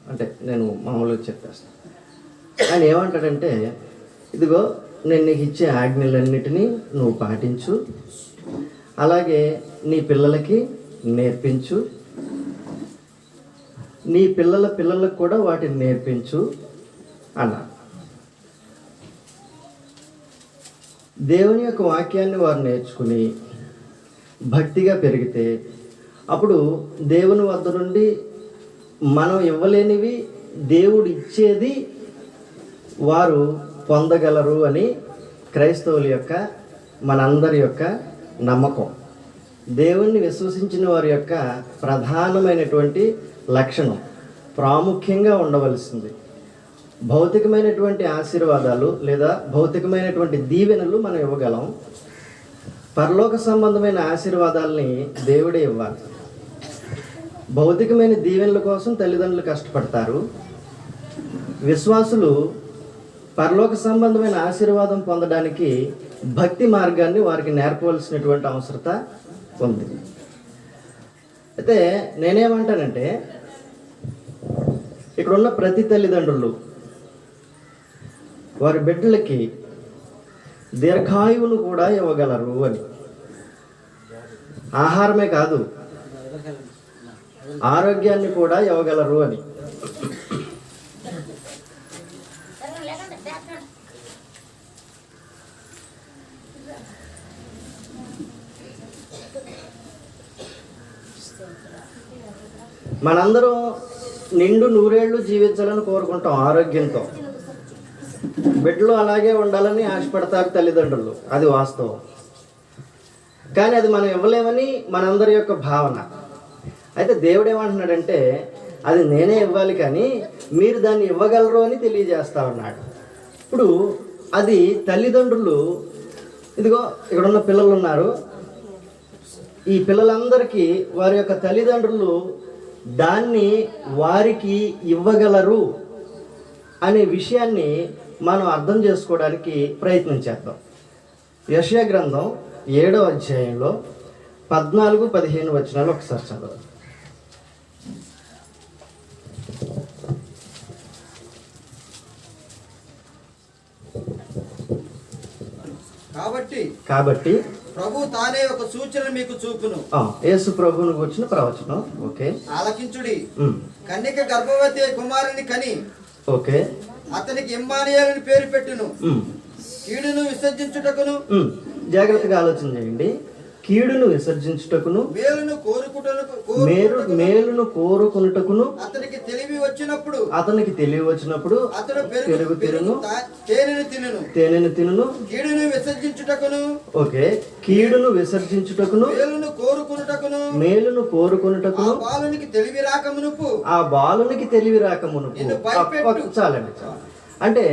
అంటే నేను మామూలుగా చెప్పేస్తాను, ఆయన ఏమంటాడంటే, ఇదిగో నేను నీకు ఇచ్చే ఆజ్ఞలన్నిటినీ నువ్వు పాటించు, అలాగే నీ పిల్లలకి నేర్పించు, నీ పిల్లల పిల్లలకు కూడా వాటిని నేర్పించు అన్నారు. దేవుని యొక్క వాక్యాన్ని వారు నేర్చుకుని భక్తిగా పెరిగితే అప్పుడు దేవుని వద్ద నుండి మనం ఇవ్వలేనివి దేవుడు ఇచ్చేది వారు పొందగలరు అని క్రైస్తవుల యొక్క, మనందరి యొక్క నమ్మకం. దేవుణ్ణి విశ్వసించిన వారి యొక్క ప్రధానమైనటువంటి లక్షణం, ప్రాముఖ్యంగా ఉండవలసింది, భౌతికమైనటువంటి ఆశీర్వాదాలు లేదా భౌతికమైనటువంటి దీవెనలు మనం ఇవ్వగలం. పరలోక సంబంధమైన ఆశీర్వాదాలని దేవుడే ఇవ్వాలి. భౌతికమైన దీవెనల కోసం తల్లిదండ్రులు కష్టపడతారు. విశ్వాసులు పరలోక సంబంధమైన ఆశీర్వాదం పొందడానికి భక్తి మార్గాన్ని వారికి నేర్పవలసినటువంటి అవసరత ఉంది. అయితే నేనేమంటానంటే, ఇక్కడున్న ప్రతి తల్లిదండ్రులు వారి బిడ్డలకి దీర్ఘాయువును కూడా ఇవ్వగలరు అని. ఆహారమే కాదు, ఆరోగ్యాన్ని కూడా ఇవ్వగలరు అని. మనందరం నిండు 100 ఏళ్ళు జీవించాలని కోరుకుంటాం ఆరోగ్యంతో. బిడ్డలు అలాగే ఉండాలని ఆశపడతారు తల్లిదండ్రులు, అది వాస్తవం. కానీ అది మనం ఇవ్వలేమని మనందరి యొక్క భావన. అయితే దేవుడు ఏమంటున్నాడంటే, అది నేనే ఇవ్వాలి కానీ మీరు దాన్ని ఇవ్వగలరు అని తెలియజేస్తా ఉన్నాడు. ఇప్పుడు అది తల్లిదండ్రులు, ఇదిగో ఇక్కడున్న పిల్లలు ఉన్నారు, ఈ పిల్లలందరికీ వారి యొక్క తల్లిదండ్రులు దాన్ని వారికి ఇవ్వగలరు అనే విషయాన్ని మనం అర్థం చేసుకోవడానికి ప్రయత్నం చేద్దాం. యెషయా గ్రంథం 7వ అధ్యాయంలో 14-15 వచనాలు ఒకసారి చదవండి. కాబట్టి ప్రభు తానే ఒక సూచన మీకు చూపును. యేసు ప్రభువును గురించిన ప్రవచనం. ఓకే, ఆలకించుడి. కన్యక గర్భవతి కుమారుని కని, ఓకే, అతనికి ఇమ్మానుయేలు అని పేరు పెట్టును. కీడును విసర్జించుటకును, జాగ్రత్తగా ఆలోచన చేయండి, కీడును విసర్జించుటకును, మేలును కోరుకునుటకును అతనికి తెలివి వచ్చినప్పుడు అతడు పెరుగు తినును, తేనెను తినును. కీడును విసర్జించుటకును, ఓకే, కీడును విసర్జించుటకును, మేలును కోరుకునుటకును, ఆ బాలునికి తెలివి రాకమునుపు. చాలండి. అంటే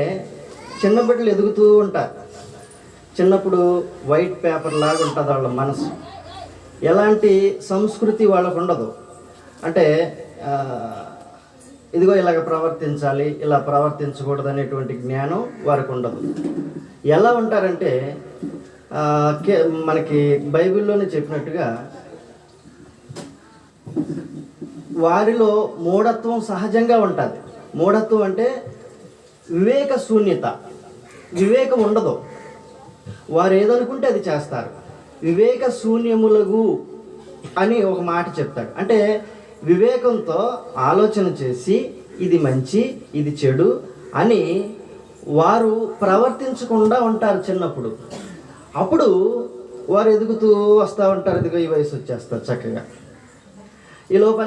చిన్న బిడ్డలు ఎదుగుతూ ఉంటారు. చిన్నప్పుడు వైట్ పేపర్ లాగా ఉంటుంది వాళ్ళ మనసు. ఎలాంటి సంస్కృతి వాళ్ళకు ఉండదు. అంటే ఇదిగో ఇలాగ ప్రవర్తించాలి, ఇలా ప్రవర్తించకూడదు అనేటువంటి జ్ఞానం వారికి ఉండదు. ఎలా ఉంటారంటే, మనకి బైబిల్లోనే చెప్పినట్టుగా వారిలో మూఢత్వం సహజంగా ఉంటుంది. మూఢత్వం అంటే వివేక శూన్యత, వివేకం ఉండదు. వారు ఏదనుకుంటే అది చేస్తారు. వివేక శూన్యములగు అని ఒక మాట చెప్తాడు. అంటే వివేకంతో ఆలోచన చేసి ఇది మంచి ఇది చెడు అని వారు ప్రవర్తించకుండా ఉంటారు చిన్నప్పుడు. అప్పుడు వారు ఎదుగుతూ వస్తూ ఉంటారు. ఇదిగో ఈ వయసు వచ్చేస్తారు చక్కగా. ఈ లోపు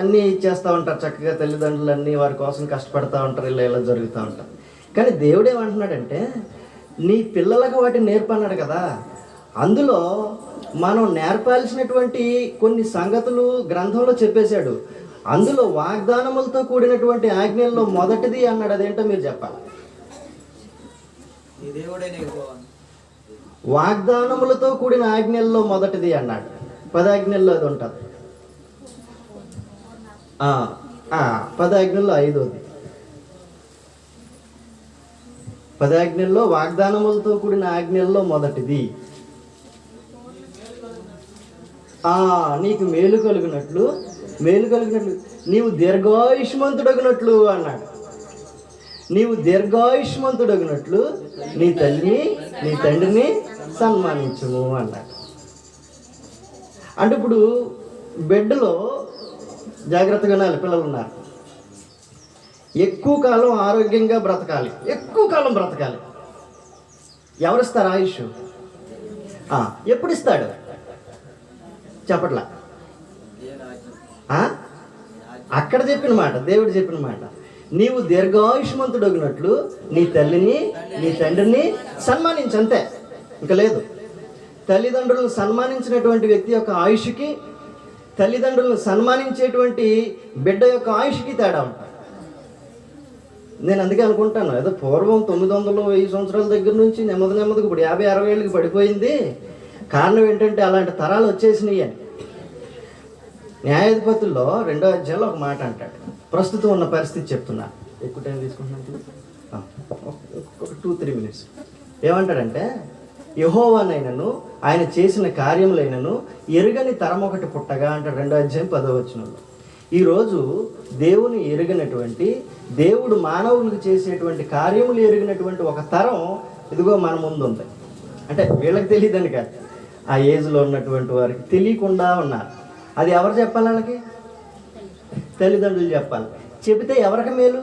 అన్నీ ఇచ్చేస్తూ ఉంటారు చక్కగా. తల్లిదండ్రులు అన్నీ వారి కోసం కష్టపడతా ఉంటారు. ఇలా జరుగుతూ ఉంటారు. కానీ దేవుడు ఏమంటున్నాడంటే, నీ పిల్లలకు వాటిని నేర్పన్నాడు కదా. అందులో మనం నేర్పాల్సినటువంటి కొన్ని సంగతులు గ్రంథంలో చెప్పేశాడు. అందులో వాగ్దానములతో కూడినటువంటి ఆజ్ఞల్లో మొదటిది అన్నాడు. అదేంటో మీరు చెప్పాలి. వాగ్దానములతో కూడిన ఆజ్ఞల్లో మొదటిది అన్నాడు. 10 ఆజ్ఞల్లో అది ఉంటుంది. 10 ఆజ్ఞల్లో 5వది. 10 ఆజ్ఞల్లో వాగ్దానములతో కూడిన ఆజ్ఞల్లో మొదటిది నీకు మేలు కలిగినట్లు నీవు దీర్ఘాయుష్మంతుడగినట్లు అన్నాడు. నీవు దీర్ఘాయుష్మంతుడగినట్లు నీ తల్లి నీ తండ్రిని సన్మానించుము అన్నాడు. అంటే ఇప్పుడు బెడ్లో జాగ్రత్తగా ఉండాలి. పిల్లలు ఉన్నారు, ఎక్కువ కాలం ఆరోగ్యంగా బ్రతకాలి, ఎక్కువ కాలం బ్రతకాలి. ఎవరిస్తారు ఆయుష్? ఎప్పుడు ఇస్తాడు చెప్పట్లా. అక్కడ చెప్పిన మాట, దేవుడు చెప్పిన మాట, నీవు దీర్ఘాయుష్మంతుడగినట్లు నీ తల్లిని నీ తండ్రిని సన్మానించు, అంతే, ఇంకా లేదు. తల్లిదండ్రులను సన్మానించినటువంటి వ్యక్తి యొక్క ఆయుష్కి, తల్లిదండ్రులను సన్మానించేటువంటి బిడ్డ యొక్క ఆయుష్కి తేడా ఉంటుంది. నేను అందుకే అనుకుంటాను, ఏదో పూర్వం 900, 1000 సంవత్సరాల దగ్గర నుంచి నెమ్మదిగా ఇప్పుడు 50-60 ఏళ్ళకి పడిపోయింది. కారణం ఏంటంటే అలాంటి తరాలు వచ్చేసినాయి అని. న్యాయాధిపతుల్లో 2వ అధ్యాయంలో ఒక మాట అంటాడు. ప్రస్తుతం ఉన్న పరిస్థితి చెప్తున్నా, ఎక్కువ టైం తీసుకుంటున్నాను, ఒక 2-3 మినిట్స్. ఏమంటాడంటే, యెహోవానైనను ఆయన చేసిన కార్యములైనను ఎరుగని తరం ఒకటి పుట్టగా అంటాడు. 2వ అధ్యాయం 10వ వచనంలో. ఈరోజు దేవుని ఎరుగనటువంటి, దేవుడు మానవులకు చేసేటువంటి కార్యములు ఎరిగినటువంటి ఒక తరం ఇదిగో మన ముందు ఉంది. అంటే వీళ్ళకి తెలియదని కాదు, ఆ ఏజ్లో ఉన్నటువంటి వారికి తెలియకుండా ఉన్నారు. అది ఎవరు చెప్పాలి? వాళ్ళకి తల్లిదండ్రులు చెప్పాలి. చెబితే ఎవరికి మేలు?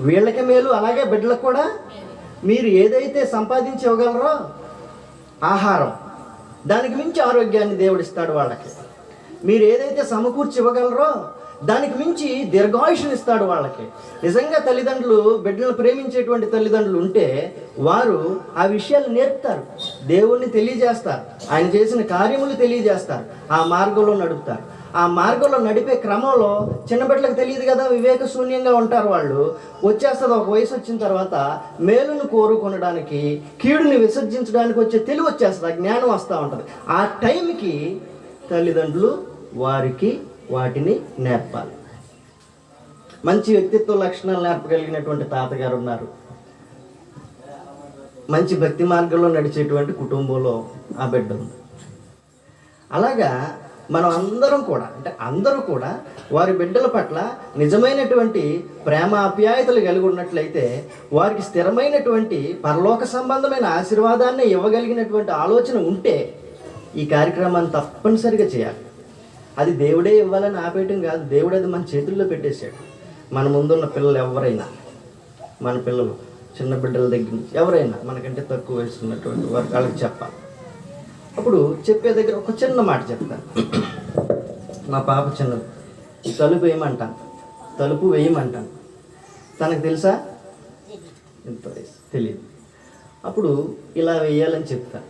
వీళ్ళకి మేలు. అలాగే బిడ్డలకు కూడా మీరు ఏదైతే సంపాదించి ఇవ్వగలరో ఆహారం, దానికి మించి ఆరోగ్యాన్ని దేవుడిస్తాడు వాళ్ళకి. మీరు ఏదైతే సమకూర్చి ఇవ్వగలరో దానికి మించి దీర్ఘాయుష్ని ఇస్తాడు వాళ్ళకి. నిజంగా తల్లిదండ్రులు బిడ్డలను ప్రేమించేటువంటి తల్లిదండ్రులు ఉంటే వారు ఆ విషయాలు నేర్పుతారు, దేవుణ్ణి తెలియజేస్తారు, ఆయన చేసిన కార్యములు తెలియజేస్తారు, ఆ మార్గంలో నడుపుతారు. ఆ మార్గంలో నడిపే క్రమంలో చిన్న బిడ్డలకు తెలియదు కదా, వివేక శూన్యంగా ఉంటారు వాళ్ళు. వచ్చేస్తుంది ఒక వయసు వచ్చిన తర్వాత మేలును కోరుకొనడానికి, కీడుని విసర్జించడానికి వచ్చే తెలివి వచ్చేస్తుంది, జ్ఞానం వస్తూ ఉంటుంది. ఆ టైంకి తల్లిదండ్రులు వారికి వాటిని నేర్పాలి. మంచి వ్యక్తిత్వ లక్షణాలు నేర్పగలిగినటువంటి తాతగారు ఉన్నారు, మంచి భక్తి మార్గంలో నడిచేటువంటి కుటుంబంలో ఆ బిడ్డ ఉంది. అలాగా మనం అందరం కూడా, అంటే అందరూ కూడా వారి బిడ్డల పట్ల నిజమైనటువంటి ప్రేమ ఆప్యాయతలు కలిగి ఉన్నట్లయితే, వారికి స్థిరమైనటువంటి పరలోక సంబంధమైన ఆశీర్వాదాన్ని ఇవ్వగలిగినటువంటి ఆలోచన ఉంటే ఈ కార్యక్రమాన్ని తప్పనిసరిగా చేయాలి. అది దేవుడే ఇవ్వాలని ఆపేయటం కాదు, దేవుడు అది మన చేతుల్లో పెట్టేశాడు. మన ముందున్న పిల్లలు ఎవరైనా, మన పిల్లలు చిన్న బిడ్డల దగ్గర నుంచి ఎవరైనా మనకంటే తక్కువ వయసు ఉన్నటువంటి వాళ్ళకి చెప్పాలి. అప్పుడు చెప్పే దగ్గర ఒక చిన్న మాట చెప్తాను. మా పాప చిన్నది, తలుపు వేయమంటాను, తలుపు వేయమంటాను, తనకు తెలుసా? ఎంత వయసు తెలియదు. అప్పుడు ఇలా వేయాలని చెప్తాను.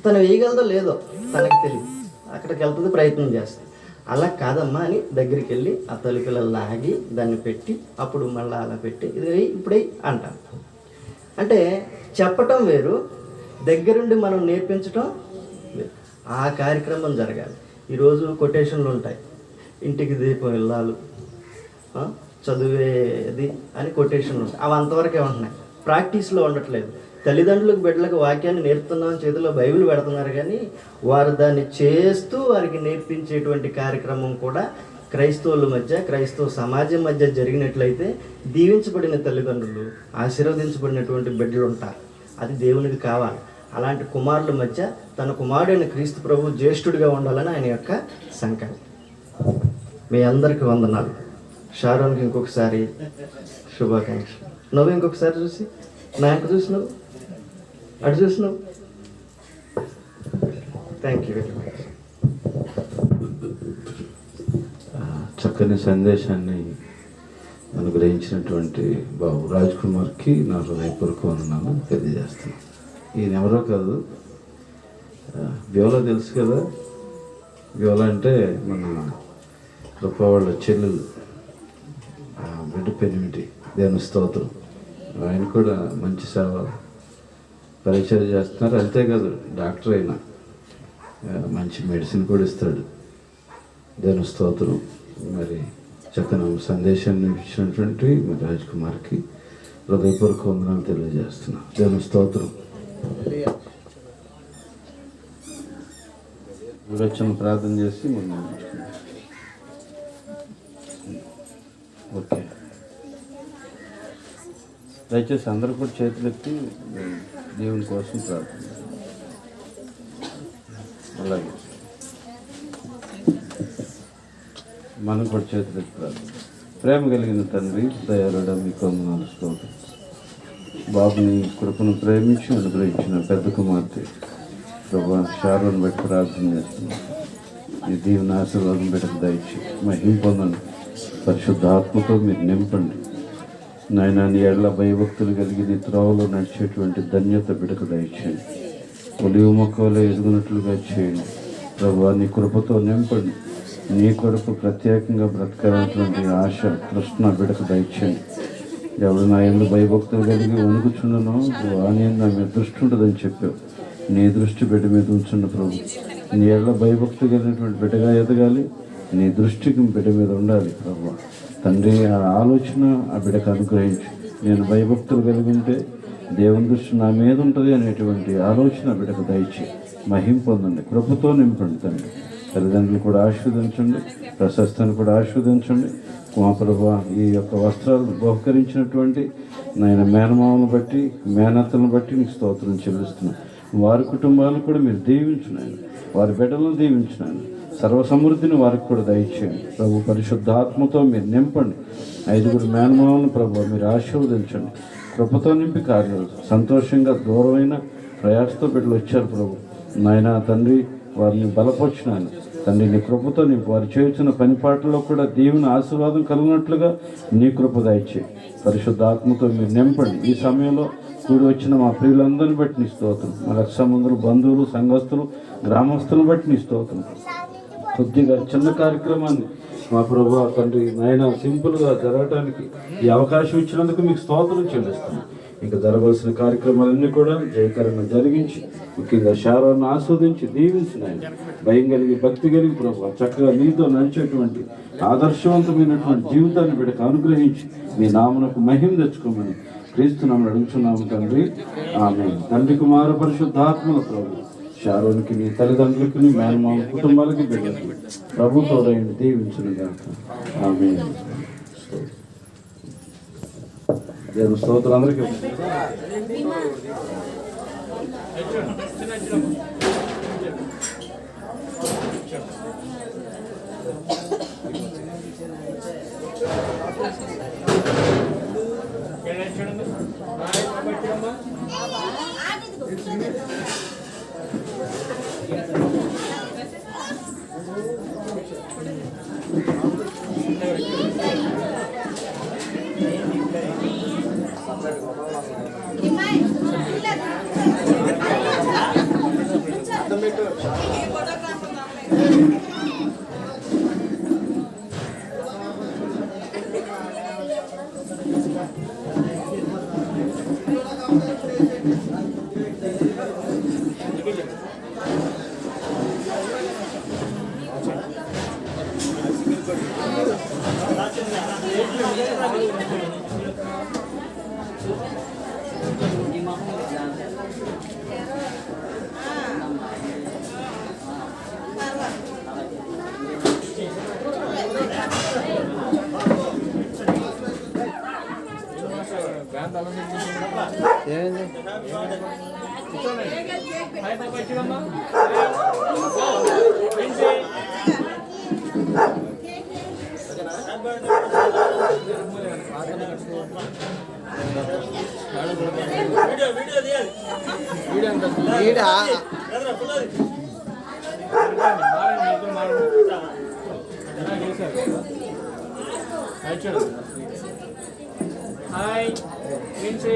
తను వేయగలదో లేదో తనకు తెలియదు, అక్కడికి వెళ్తుంది, ప్రయత్నం చేస్తుంది. అలా కాదమ్మా అని దగ్గరికి వెళ్ళి ఆ తలుపుల లాగి దాన్ని పెట్టి అప్పుడు మళ్ళీ అలా పెట్టి ఇది ఇప్పుడే అంటాను. అంటే చెప్పటం వేరు, దగ్గరుండి మనం నేర్పించటం వేరు. ఆ కార్యక్రమం జరగాలి. ఈరోజు కొటేషన్లు ఉంటాయి, ఇంటికి దీపం ఇల్లాలు, చదివేది అని కొటేషన్లు ఉంటాయి. అవి అంతవరకే ఉంటున్నాయి, ప్రాక్టీస్లో ఉండట్లేదు. తల్లిదండ్రులకు బిడ్డలకు వాక్యాన్ని నేర్పుతున్నాం, చేతిలో బైబిల్ పెడుతున్నారు, కానీ వారు దాన్ని చేస్తూ వారికి నేర్పించేటువంటి కార్యక్రమం కూడా క్రైస్తవుల మధ్య, క్రైస్తవ సమాజం మధ్య జరిగినట్లయితే దీవించబడిన తల్లిదండ్రులు, ఆశీర్వదించబడినటువంటి బిడ్డలు ఉంటారు. అది దేవునికి కావాలి. అలాంటి కుమారుల మధ్య తన కుమారుడైన క్రీస్తు ప్రభు జ్యేష్ఠుడిగా ఉండాలని ఆయన యొక్క సంకల్పం. మీ అందరికీ వందనాలు. షారోన్కి ఇంకొకసారి శుభాకాంక్షలు. నువ్వు ఇంకొకసారి చూసి, నాకు చూసి నువ్వు అటు చూసినావు. Thank you very much. చక్కని సందేశాన్ని అనుగ్రహించినటువంటి బాబు రాజ్ కుమార్కి నా హృదయపూర్వక వందనాలు తెలియజేస్తున్నాను. ఈయన ఎవరో కాదు, వ్యోలా తెలుసు కదా. వ్యోలా అంటే మన గొప్ప వాళ్ళ చెల్లెలు, బిడ్డ పెనిమిటి, దేవుని స్తోత్రం. ఆయన కూడా మంచి సేవ పరిచయం చేస్తున్నారు. అంతేకాదు డాక్టర్ అయినా మంచి మెడిసిన్ కూడా ఇస్తాడు. దేవుని స్తోత్రం. మరి చక్కని సందేశాన్ని ఇచ్చినటువంటి మరి రాజ్ కుమార్కి హృదయపూర్వక వందనాలు తెలియజేస్తున్నాను. దేవుని స్తోత్రం. విరచన ప్రార్థన చేసి మనం ఓకే. దయచేసి అందరూ కూడా చేతులెత్తి దేవుని కోసం ప్రార్థన. అలాగే మనం కూడా చేతులెత్తి ప్రార్థన. ప్రేమ కలిగిన తండ్రి, దయాళుడా, మీకు వందనాలు స్తోత్రం. బాబుని కృపను ప్రేమించి అనుగ్రహించిన పెద్ద కుమార్తె ప్రభా షారోని బట్టి ప్రార్థన చేస్తున్నాం. ఈ దీవెన ఆశీర్వాదం బిడ్డకు దయచి మహిమ పొందండి. పరిశుద్ధ ఆత్మతో మీరు నింపండి నాయన. నీ ఎడల భయభక్తులు కలిగి నీ త్రోవలో నడిచేటువంటి ధన్యత బిడ్డకు దయచేయండి. ఒలివ మొక్కలో ఎదుగునట్లుగా చేయండి ప్రభా. నీ కృపతో నింపండి. నీ కొరకు ప్రత్యేకంగా బ్రతకాలన్నటువంటి ఆశ తృష్ణ బిడ్డకు దయచేయండి. ఎవడు నా ఎందు భయభక్తులు కలిగి వణుకుచుండనో వాని నా మీద దృష్టి ఉంటుందని చెప్పావు. నీ దృష్టి బిడ్డ మీద ఉంచుండ ప్రభు. నీ ఎడల భయభక్తి కలిగినటువంటి బిడ్డగా ఎదగాలి. నీ దృష్టికి బిడ్డ మీద ఉండాలి ప్రభు. తండ్రి, ఆ ఆలోచన ఆ బిడ్డకు అనుగ్రహించు. నేను భయభక్తులు కలిగి ఉంటే దేవుని దృష్టి నా మీద ఉంటుంది అనేటువంటి ఆలోచన బిడ్డకు దయచి మహిం పొందండి. కృపతో నింపండి తండ్రి. తల్లిదండ్రులు కూడా ఆశీర్వదించండి. ప్రశస్తాన్ని కూడా ఆశీర్వదించండి. మా ప్రభా, ఈ యొక్క వస్త్రాలు బహుకరించినటువంటి నాయన మేనమామను బట్టి, మేనత్తలను బట్టి నీకు స్తోత్రం చెల్లిస్తున్నాను. వారి కుటుంబాలను కూడా మీరు దీవించున్నాను. వారి బిడ్డలను దీవించున్నాను. సర్వసమృద్ధిని వారికి కూడా దయచేయండి ప్రభు. పరిశుద్ధాత్మతో మీరు నింపండి. 5 మేనమామలను ప్రభు మీరు ఆశీర్వదించండి. కృపతో నింపి కార్యాలు సంతోషంగా దూరమైన ప్రయాసతో బిడ్డలు వచ్చారు ప్రభు. నాయన తండ్రి, వారిని బలపరిచినాను తండ్రి. నీ కృపతో నీ వారు చేస్తున్న పనిపాట్లలో కూడా దీవెన ఆశీర్వాదం కలిగినట్లుగా నీ కృప దయచే. పరిశుద్ధాత్మతో మీరు నింపండి. ఈ సమయంలో కూడి వచ్చిన మా ప్రియులందరిని బట్టి నీ స్తోత్రం. మా 1,00,000 మందులు బంధువులు, సంఘస్థులు, గ్రామస్తులను బట్టి నీ స్తోత్రం. కొద్దిగా చిన్న కార్యక్రమాన్ని మా ప్రభు తండ్రి నాయన సింపుల్గా జరగటానికి ఈ అవకాశం ఇచ్చినందుకు మీకు స్తోత్రం చెల్లిస్తున్నాను. ఇంకా జరగవలసిన కార్యక్రమాలన్నీ కూడా జయకరంగా జరిగించి, ముఖ్యంగా శారాన్ని ఆస్వాదించి దీవించిన ఆయన భయం కలిగి, భక్తి కలిగి ప్రభు చక్కగా నీతో నడిచేటువంటి ఆదర్శవంతమైనటువంటి జీవితాన్ని బిడ్డకు అనుగ్రహించి మీ నామనకు మహిమ తెచ్చుకోమని క్రీస్తు నామమున అడుగుచున్నాము తండ్రి. ఆమేన్. తండ్రి, కుమార పరిశుద్ధాత్మల ప్రభు షారోనికి, నీ తల్లిదండ్రులకి, నీ మేనమామ కుటుంబాలకి బిడ్డకి ప్రభు తోడైంది దీవించును గాక. ఆమేన్. దేవుని స్తోత్రం అందరికీ. హాయ్ విన్సీ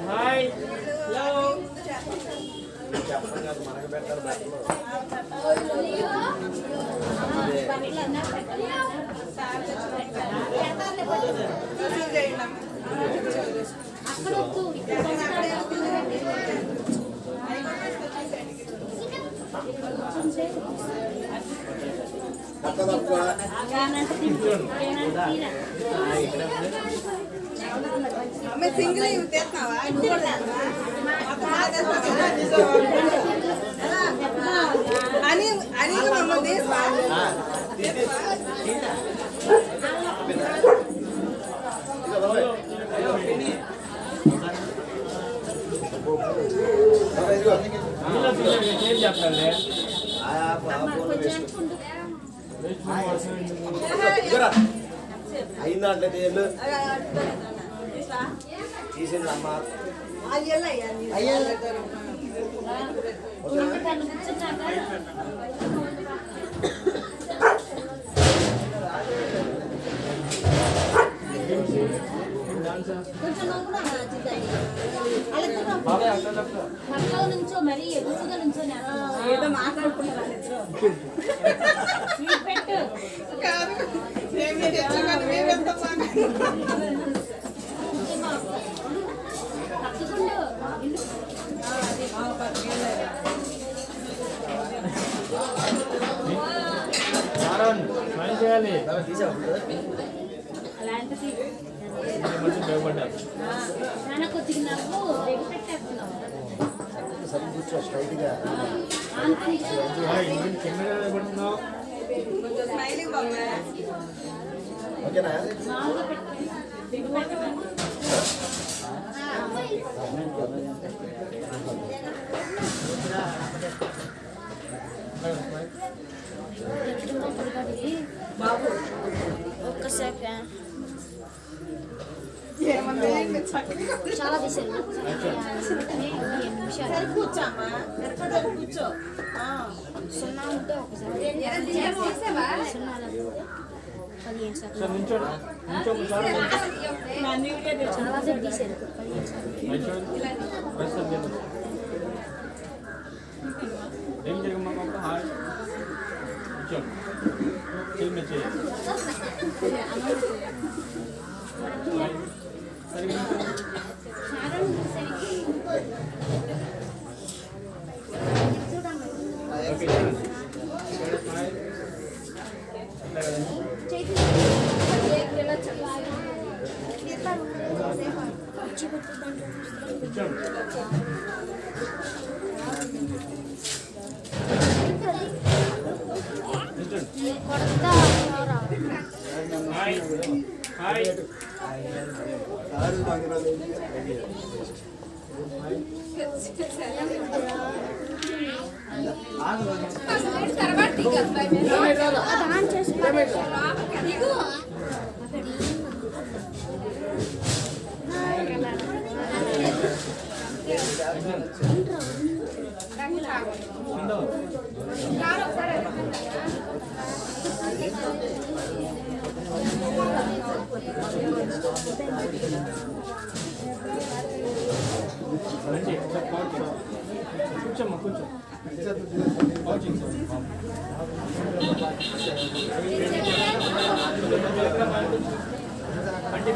హాయ్ హలో సింగిల్ అని అని మమ్మల్ని చెప్పాలి అయిందంటే తేళ్ళు తీసిందమ్మా మక్కల నుంచో మరి ఎదురుగా నుంచో ఏదో మాట్లాడుకుంటున్నారు పెట్టు పని చేయాలి అలాంటిది మంచి భయపడ్డారు నాన్న కొద్దిగా నవ్వు పెట్టేస్తున్నావు కెమెరా పడుతున్నావు కొంచెం స్మైలింగ్ బాగున్నా ఓకేనా మామూలుగా పెట్టు బాబు ఒక్కసారి చాలా తీసారు నిమిషాలు కూర్చోమ్మా కూర్చో సున్నా ఉంటే ఒకసారి సున్నా 15 సార్ సెకండ్లు నుంచోండి చాలా సేపు తీసారు 15 సెకండ్లు ఏం జరగమ్మా పాప హాయ్ కూర్చోండి చేయండి చేయండి సరిగ్గా హాయ్ హాయ్ కూర్చోమ్మా కూర్చో అంటే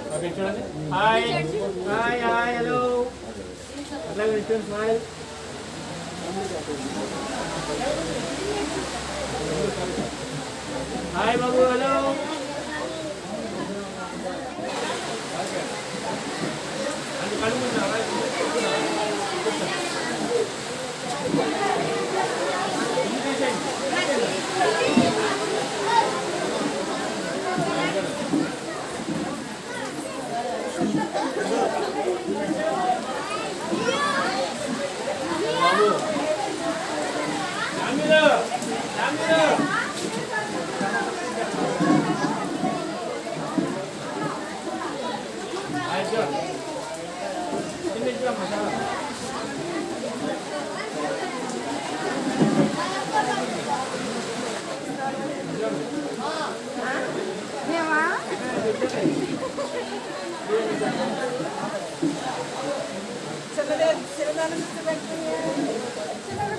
ఓకే చూడండి హాయ్ హాయ్ హాయ్ హలో అట్లాగే రిటర్న్ స్మైల్ హాయ్ బాబు హలో అంటే కలుగుతున్నారా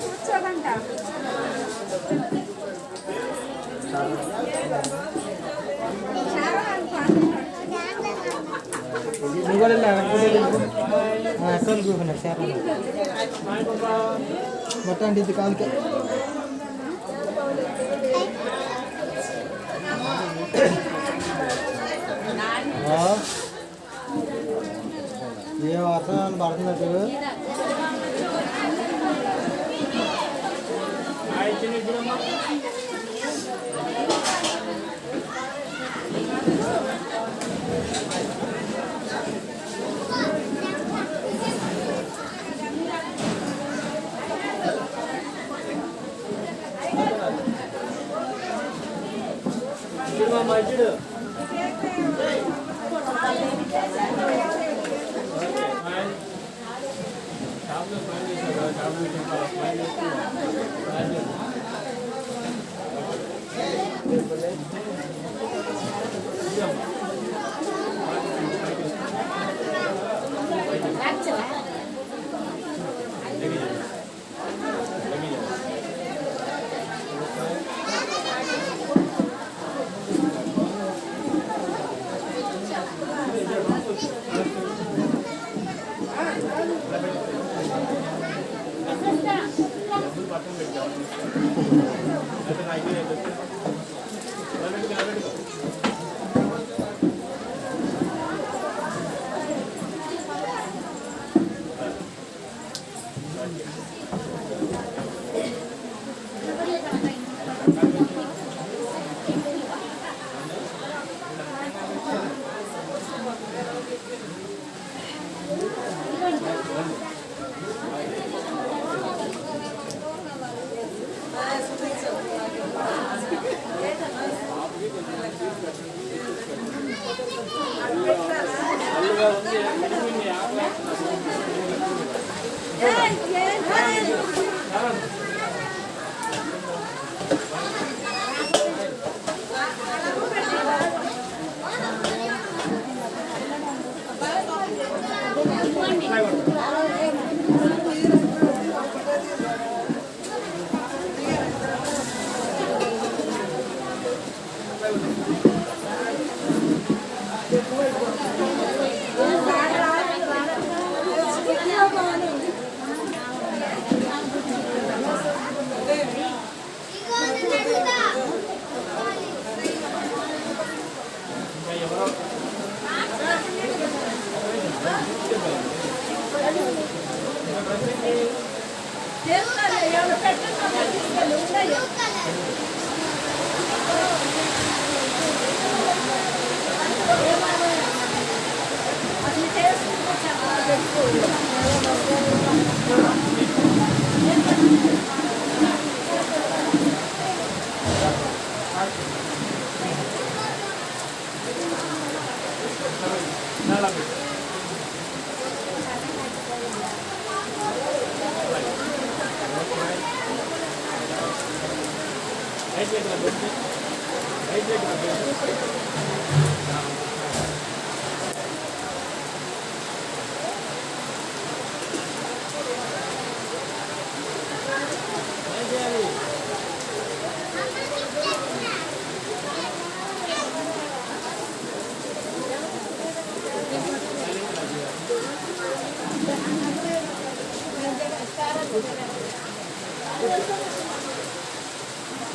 కూర్చోదంట మొత్తం ఇది కాలుకే ఏ వర్షం పడుతున్నట్టు Right leg.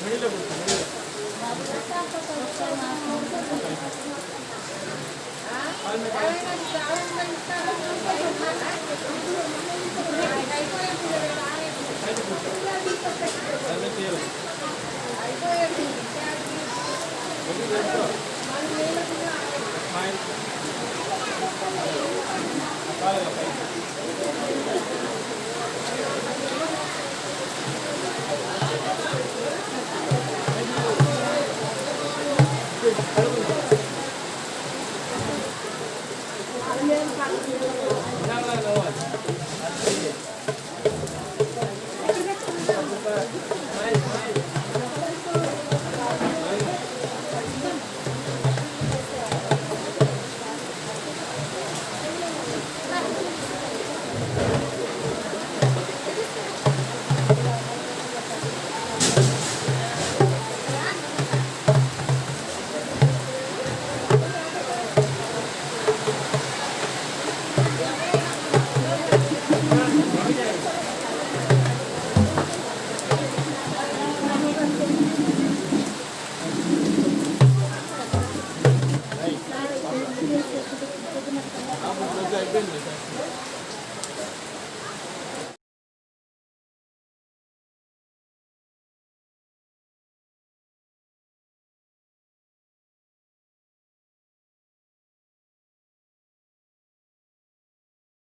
మిడిల్లో కూర్చో, మిడిల్లో. దాన్ని తీయరు. ముందుకు తెచ్చుకో. స్మైల్. కాలుగా పైకి. అయిపోయింది.